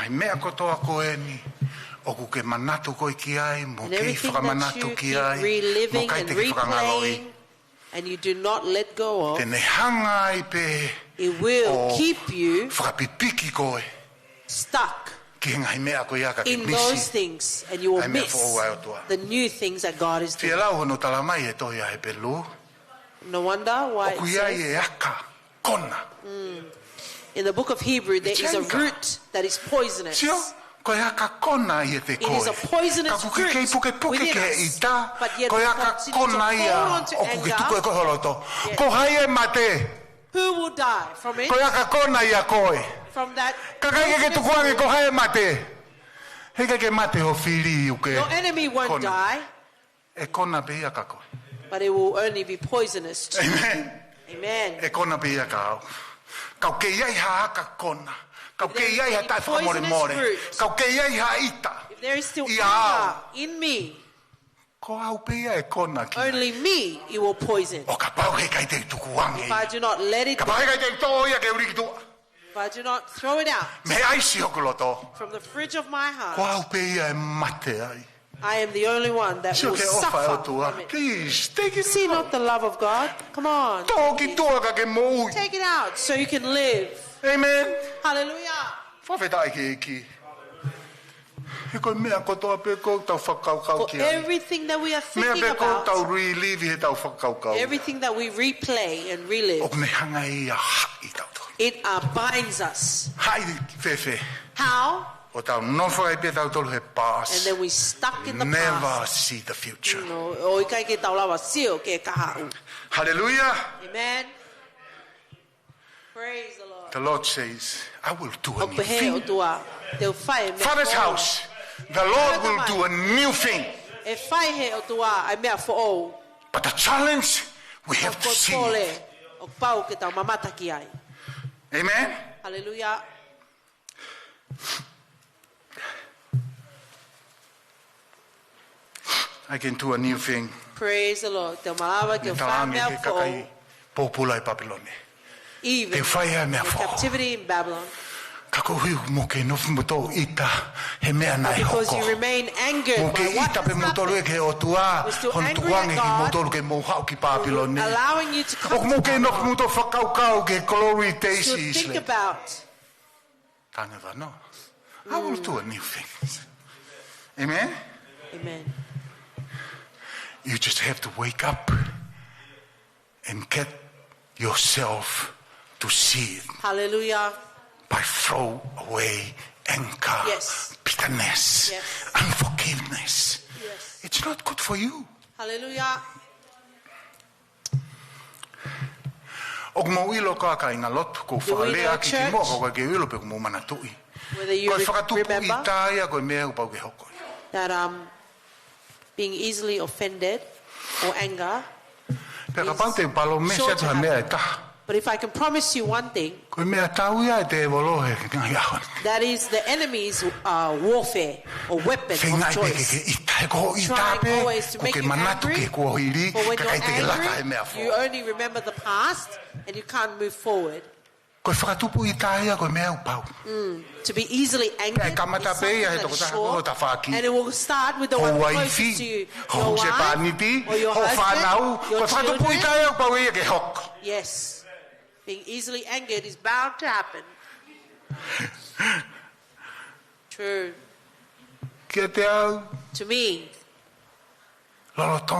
everything that you keep reliving and replaying and you do not let go of, it will keep you stuck in those things, and you will miss the new things that God is doing. No wonder why it says, in the book of Hebrew, there is a root that is poisonous. It is a poisonous root within us, but yet we continue to hold on to anger. Who will die from it? From that your enemy won't die, but it will only be poisonous to you. Amen. If there is still anger in me, only me it will poison. If I do not let it go, if I do not throw it out from the fridge of my heart, I am the only one that will suffer from it. Please, take it. See not the love of God. Come on. Take it out so you can live. Amen. Hallelujah. For everything that we are thinking about, everything that we replay and relive, it binds us. How? And then we stuck in the past. Never see the future. Hallelujah. Amen. Praise the Lord. The Lord says, I will do a new thing. Father's house, the Lord will do a new thing. But the challenge, we have to see it. Amen. Hallelujah. I can do a new thing. Praise the Lord. Te malawa ke whanea fo. Popula I Babylon. Even the captivity in Babylon. Because you remain angered by what has happened. We're still angry at God for allowing you to come to Babylon. So think about. No. I will do a new thing. Amen? Amen. You just have to wake up and get yourself to see it. Hallelujah. By throw away anger, bitterness, unforgiveness. Yes. It's not good for you. Hallelujah. Whether you remember that being easily offended or anger is but if I can promise you one thing, that is the enemy's warfare or weapon of choice. Trying always to make you angry, but when you're angry, you only remember the past and you can't move forward. To be easily angered is something that's short, and it will start with the one closest to you, your wife or your husband, your children. Yes. Being easily angered is bound to happen. True. To me, whilst we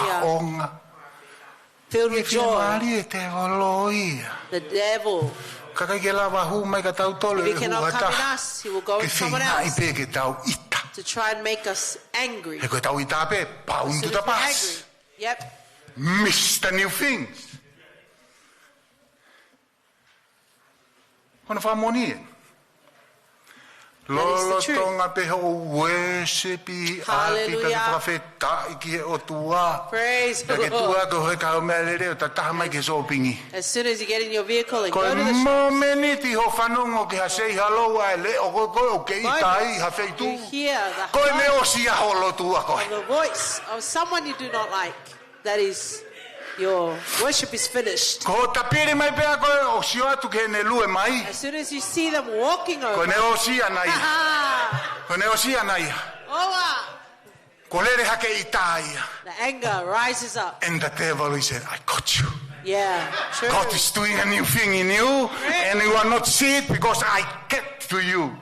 are filled with joy, the devil, if he cannot come in us, he will go in someone else to try and make us angry. So if we're angry, miss the new things. One of our money. That is the truth. Praise the Lord. As soon as you get in your vehicle and go to the shops, you hear the voice of someone you do not like. That is, your worship is finished. As soon as you see them walking over, the anger rises up. And the devil is saying, I got you. Yeah, true. God is doing a new thing in you, and you are not see it because I get to you.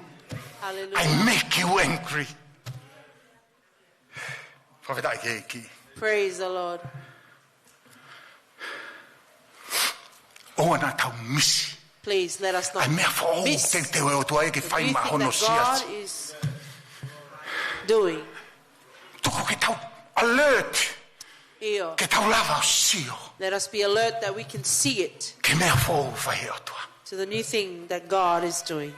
Hallelujah. I make you angry. Praise the Lord. Please let us not miss the thing that God is doing. Alert. Let us be alert that we can see it. To the new thing that God is doing.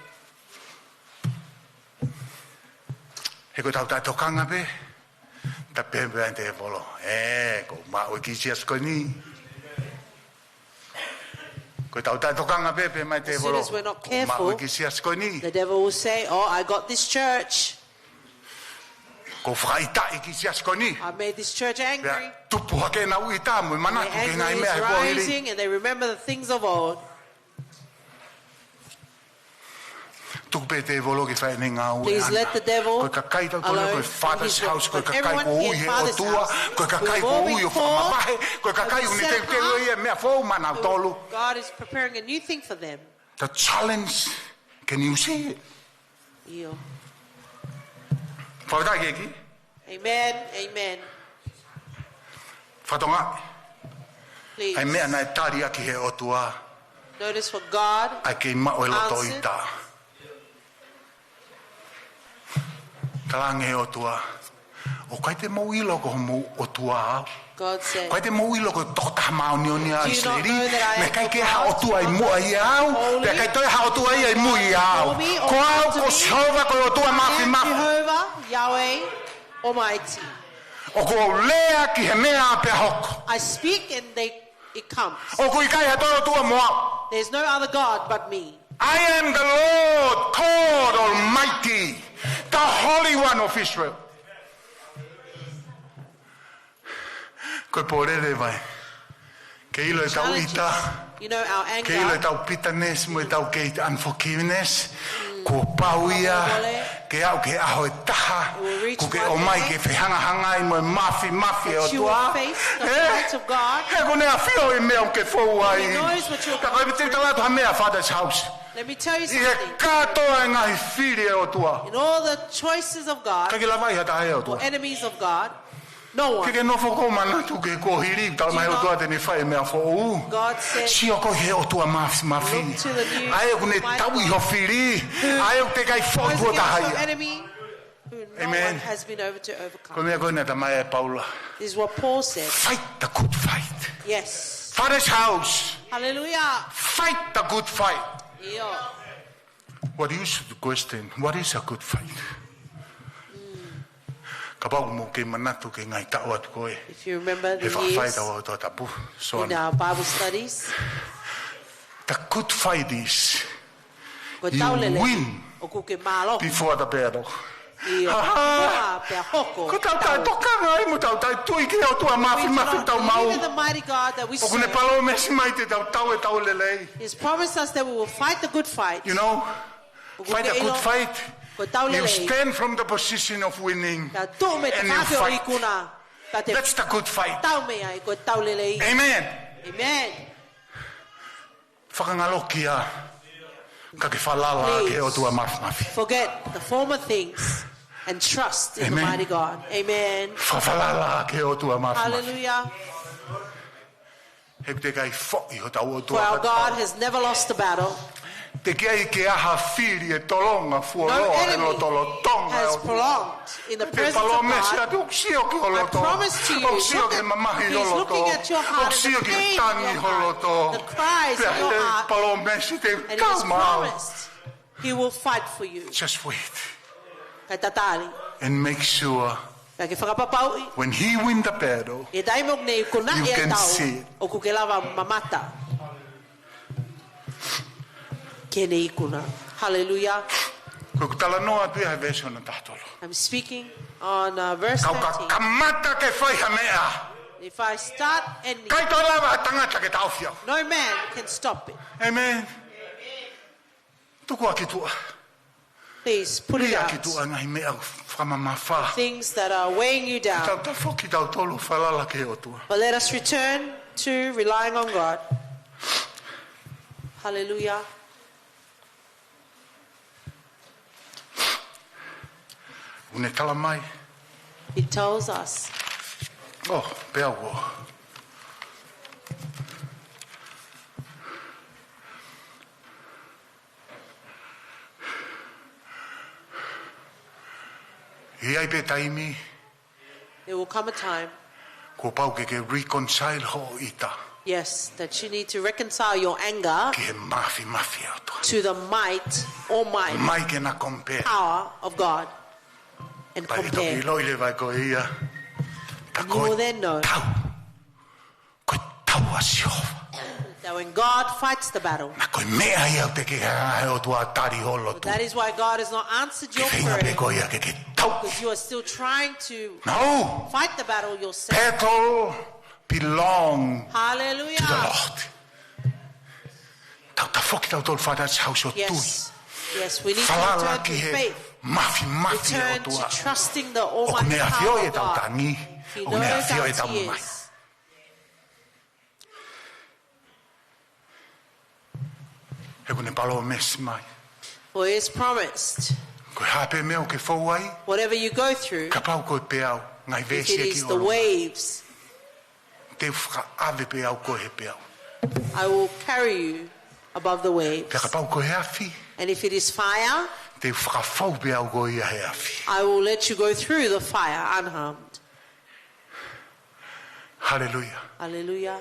As soon as we're not careful, the devil will say, oh, I got this church. I made this church angry. Their anger is rising and they remember the things of old. Please let the devil alone from his house. Everyone in Father's house, we've all been called. God is preparing a new thing for them. The challenge, can you see it? Amen, amen. Please notice what God answered. God said, do you not know that Jehovah, Yahweh, Almighty. I speak and they it comes. O kui kai hatoro tua moa. There's no other God but me. I am the Lord God Almighty, the Holy One of Israel. Koe porere vai. Ke ilo e tau ita. You know our anger. Ke ilo e tau bitterness, mo e tau ke unforgiveness. Ko pauia. Ke au ke aho e taha. Ko ke o mai ke whihanga i mo e mafi e o tua. He ko nea whio i mea o ke fou ai. Ka koe te tau atu ha mea Father's house. Let me tell you I he something. katoa e ngahi whiri e o tua. In all the choices of God, Ka ke lawai hata e o tua. or enemies of God, no one. Ke nofo ko manatu ke ko hiri tala mai o tua te ne whae mea fo u. God said, Si o ko he o tua mafi. look to the news. Ai o kune tau I ho whiri. Ai o te kai Goes whau tua against your tahai. enemy who no Amen. one has been able to overcome. Ko mea koe na tamai e Paula. This is what Paul said. Fight the good fight. Yes. Father's house. Hallelujah. Fight the good fight. Yeah. What is the question? What is a good fight? Ka pau mo ke manatu ke ngai tau atu koe. If you remember the E whawhai years tau atu atapu. So in our Bible studies, the good fight is ko you taulele win o kuke malo. before the battle. Iyo. Ha, Pea hoko. Ko tau tai tokanga ai mo tau tai tui ke o tua We mafi do mafi not tau mau. believe in the mighty God that we O kune serve. palo mesi mai te tau tau e tau lelei. He's promised us that we will fight the good fight. You know, fight a good fight. Ko taulele. You stand from the position of winning. Ka tō me te And you whawhi o fight. ikuna. Ka te That's the good fight. tau me ai ko taulele. Amen. Amen. Whakangalo kia. Ka ke whalala ke o tua mafi mafi. Forget the former things and trust in the Amen. mighty God. Amen. Whawhalala ke o tua mafi mafi. Hallelujah. He te kai whoki ho tau o For our tua. God has never lost a battle. Te kia ke aha whiri e tolonga No fuoroa e lo enemy tolo tonga. has prolonged in the Te presence palo of mesi God. atu oksio ke o I loto. promise to you, Oksio look ke at- mamahi He's o loto. looking at your heart and Oksio the ke pain in tangi your ho heart, loto. the cries in your heart, Palo mesi te and He has kaumau. promised He will fight for you. Just wait Kai tatali. and make sure Kai ke whakapapau i. when he win the battle, E taimok nei kuna You e can tau see it. o kuke lava mamata. Kene i kuna. Hallelujah. koe kutala noa tu ia version na tahtolo. I'm speaking on verse Kau ka 13. kamata ke whaiha mea. If I start ending, Kai tō lawa tangata ke tauwhia. no man can stop it. Amen. Tuku a ki tua. Please put it Ria out. ki tua ngai mea whamamawha. Things that are weighing you down. Tau ta whoki tau tolu whalala ke o tua. But let us return to relying on God. Hallelujah. Une tala mai. It tells us Oh, pea wo. I ai pe taimi, there will come a time, ko pau ke reconcile ho ita. yes, that you need to reconcile your anger Ki he mafi atua. to the might, almighty Mai ke na compare. power of God and Pai ke toki compare. loile vai ko ia. Ta And you will then know tau. Koe tau a Jehova. that when God fights the battle, Na koe mea ia te ke he o tua tari holo tu. that is why God has not answered Ke your whinga pe prayer, ko ia ke tau. because you are still trying to No. fight the battle yourself. Battle belong to the Hallelujah. Lord. Tau ta whoki tau tolu Father's house o tui. Yes. Yes, we need to Whalala return ki to he faith. mafi o Return to tua. trusting the O almighty mea power fio e of tau God. tangi. He O knows mea fio e our tau mai. tears. He kune palo mesi mai. For he has promised, Koe hape mea o ke fau ai. whatever you go through, Ka pau koe peau. Ngai if vesi it e ki is the olo. waves, Te whaka ave peau koe he peau. I will carry you above the waves. Te ka pau koe he afi. And if it is fire, Te whaka fau peau koe ia he afi. I will let you go through the fire unharmed. Hallelujah. Hallelujah.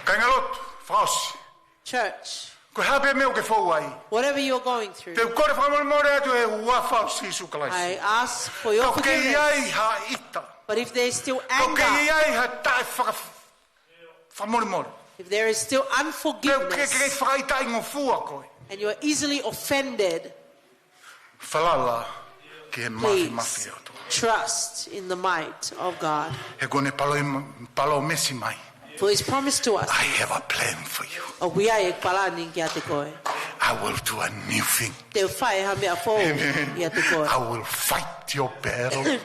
Kai ngalot, frausi. Church, Koe hape mea o ke fau ai. whatever you're going through, Te kore whamore atu e ua frausi su kalai. I ask for your Kau ke forgiveness. iai ha ita. But if there's still anger, if there is still unforgiveness, and you are easily offended, please trust in the might of God. For His promise to us, I have a plan for you. I will do a new thing. Amen. I will fight your battle. Leave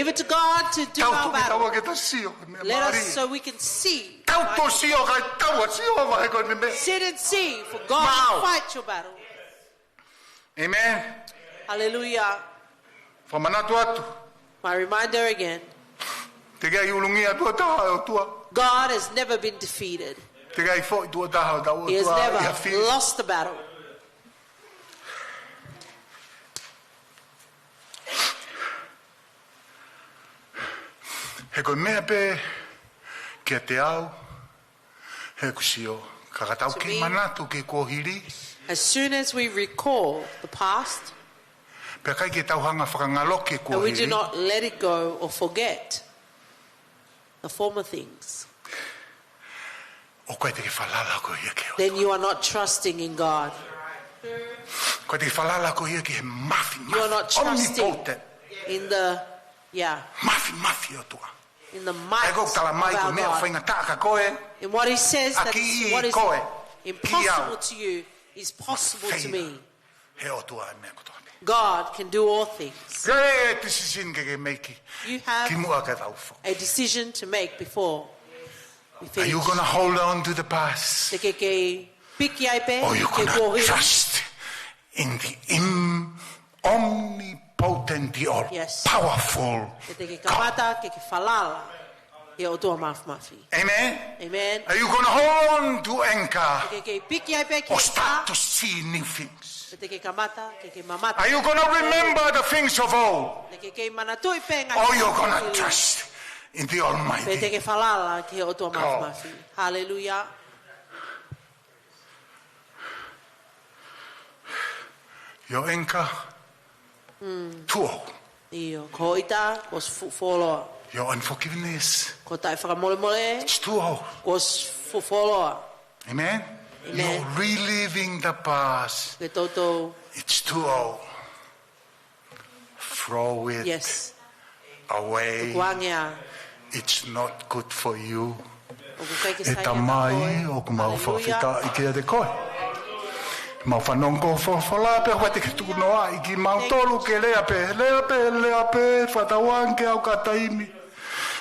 it to God to do our battle. Let us so we can see. Sit and see, for God will fight your battle. Amen. Hallelujah. My reminder again. God has never been defeated. He has never lost the battle. As soon as we recall the past, and we do not let it go or forget the former things, then you are not trusting in God. You are not trusting in the in the might of our God. In what He says, that what is impossible to you is possible to me. God can do all things. You have a decision to make before we finish. Are you going to hold on to the past? Or are you going to trust in the omnipotent, the all-powerful God? Amen? Amen. Are you going to hold on to anchor or start to see new things? Are you going to remember the things of old? Or you're going to trust in the Almighty God? Hallelujah. Your anchor too old. Your unforgiveness, it's too old. Amen? You're reliving the past. It's too old. Throw it away. It's not good for you. Mau whanongo whawhala pe hua te ke tukunoa i ki mau tolu ke lea pe whatawang ke au kataimi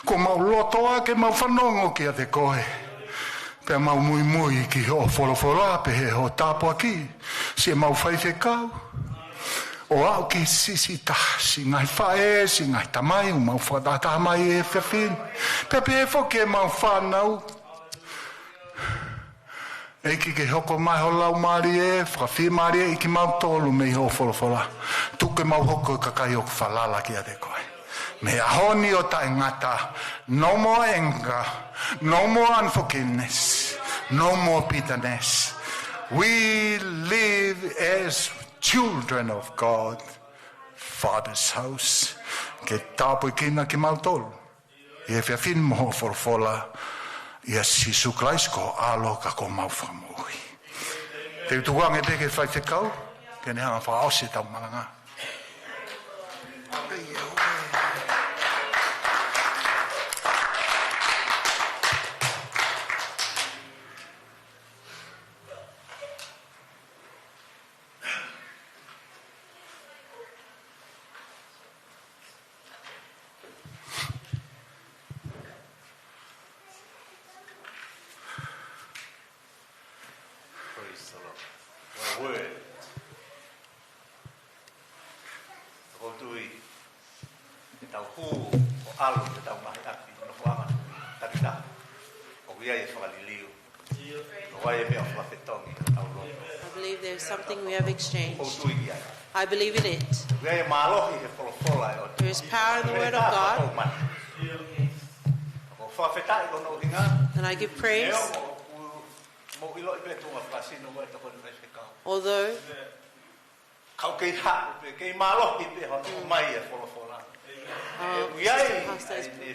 ko mau lotoa ke mau whanongo ke a te koe pe mau mui mui ki ho wholawhola pe he ho tāpua ki si mau whaiwhekau o au ki sisita si ngai whae si ngai tamai o mau whatata mai e whiawhin pe pe fo ke mau whanau Eki ke hoko mai ho lau maari e, whakawhi maari e, iki mau tolu mei ho wholawhola. Tuke mau hoko kakai o whalala ki a te koe. Me ahoni o ta ngata, no more anger, no more unforgiveness, no more bitterness. We live as children of God, Father's house. Ke tāpui kina ki mau tolu. E whiawhin mo ho wholawhola. Yes, Jesu Christ ko alo ka ko mau whamui. Te tuang e peke whai te kau, ke ne hanga whaose tau Malanga. I believe there's something we have exchanged. I believe in it. There is power in the Word of God. And I give praise. Although Kau kei ha kei malo hi pe hon mai e folo fola.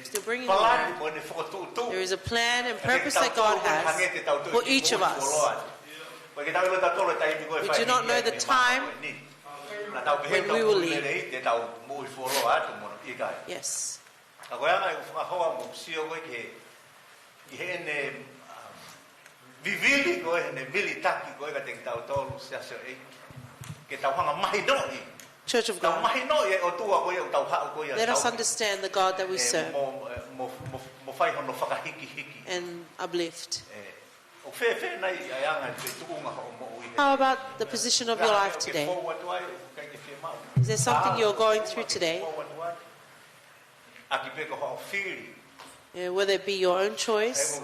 Still bringing them back. There is a plan and purpose that God has for each of us. We do not know the time when we will leave. Yes. Church of God, let us understand the God that we serve and uplift. How about the position of your life today? Is there something you're going through today? Whether it be your own choice,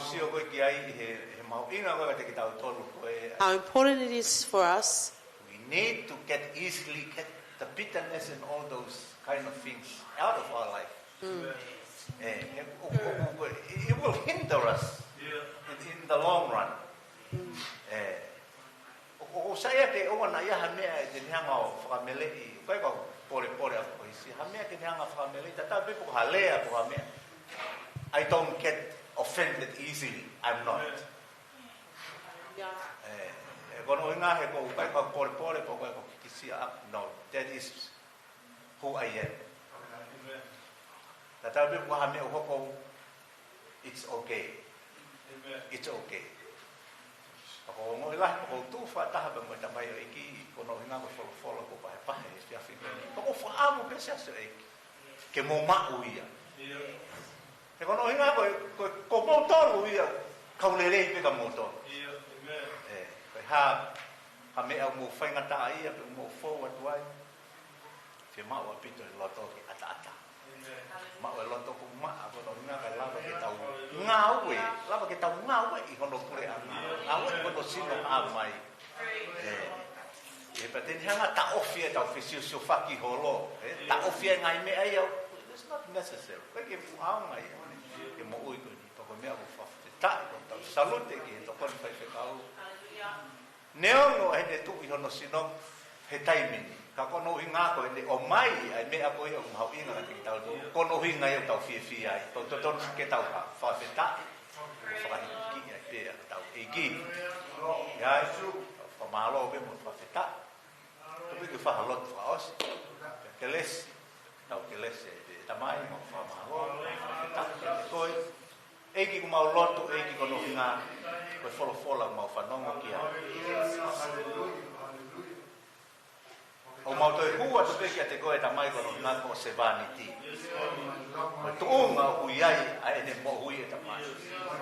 how important it is for us. We need to easily get the bitterness and all those kind of things out of our life. It will hinder us in the long run. I don't get offended easily. I'm not. No, that is who I am. It's okay. It's okay. It's not necessary. Neongo hende tu ihono sino he timing. Ka kono hinga ko hende o mai ai me ako i o mau inga ki tau kono hinga i tau fia ai. To ton ke tau ka fa feta. Fa ki ai pe tau igi. Ya su fa malo be mo fa feta. To be ke fa halot fa os. Keles tau keles tamai mo fa malo. Ta koi egi ko mau lotu egi kono hinga. Ko fola mau fa nongo kia. O mau toi hua te peki a te koe ta mai kono nga ko se vaniti. O tuunga o huiai a ene mo hui e ta mai.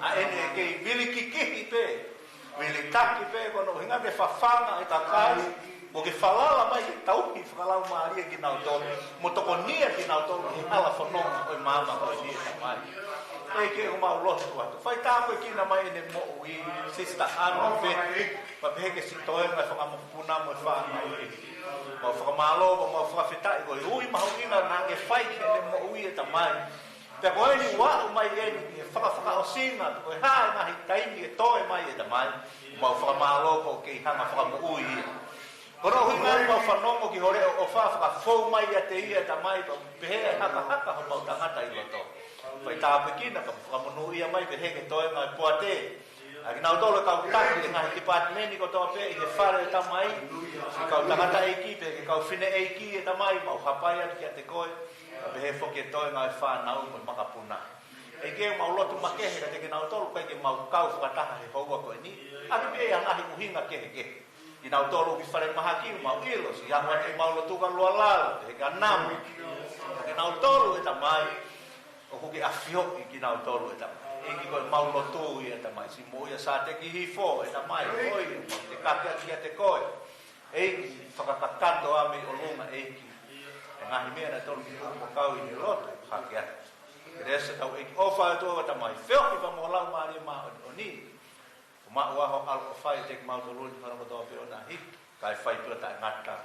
A ene kei vili kikihi pe. Vili taki pe kono hinga me fafanga e ta kai. Mo ke falala mai ke tauki whakalau maaria ki nau tonu. Mo toko nia ki nau tonu i ala whanonga o mama ko e nia ta mai. E ke o mau lotu atu. Whai tāko e kina mai ene mo ui sista ano wheti. Pa peheke si toe ngai whakamukuna mo e whanau e. Mau whakamalo, mau whakawhetai ko e ui mahu ina nā ke whai ke ene mo ui e ta mai. Te koe ni wau mai e ni whakawhaka o singa. Te koe hae ngahi taimi e toe mai e ta mai. Mau whakamalo ko ke i hanga whakamu ui ia. Kono hui ngai mau whanongo ki hore o whawhakafou mai a te ia ta mai. Pa pehea haka ho mau tangata i loto. Pai tāpekina ka whakamunu ia mai pe heke toe ngai puate. Aki nau tolo kau taki e ngahi departmeni ko toa pe i he whare e tamai. I kau tangata eiki pe ke kau whine eiki e tamai. Mau hapai atu ki a te koe. Ka pe he whoki e toe ngai whanau mo makapuna. E ke mau lotu makehe ka te ke nau tolo kai ke mau kau whakataha he haua koe ni. Aki pe e ngahi uhinga kehe kehe. I nau tolo ki whare mahaki mau ilo. Si hangan e mau lotu ka lua lau. Te he ka namu. Ke nau tolo e tamai. O kuki afio i ki nau tolu e tamai. Eki koe mau lotu i e tamai. Si mo ia sa te ki hifo e tamai. Oi, te kake ati a te koe. Eki, whakakakato ame o lunga eki. E ngahi mea na tolu ki kumo kau i ni lotu. Hake ati. E resa tau eki ofa e toa tamai. Whioki pa mo lau maari maa o ni. O maa uaho alko whai te ki mau tolu ni whanako toa pe o na hiki. Kai whai tua ta ngata.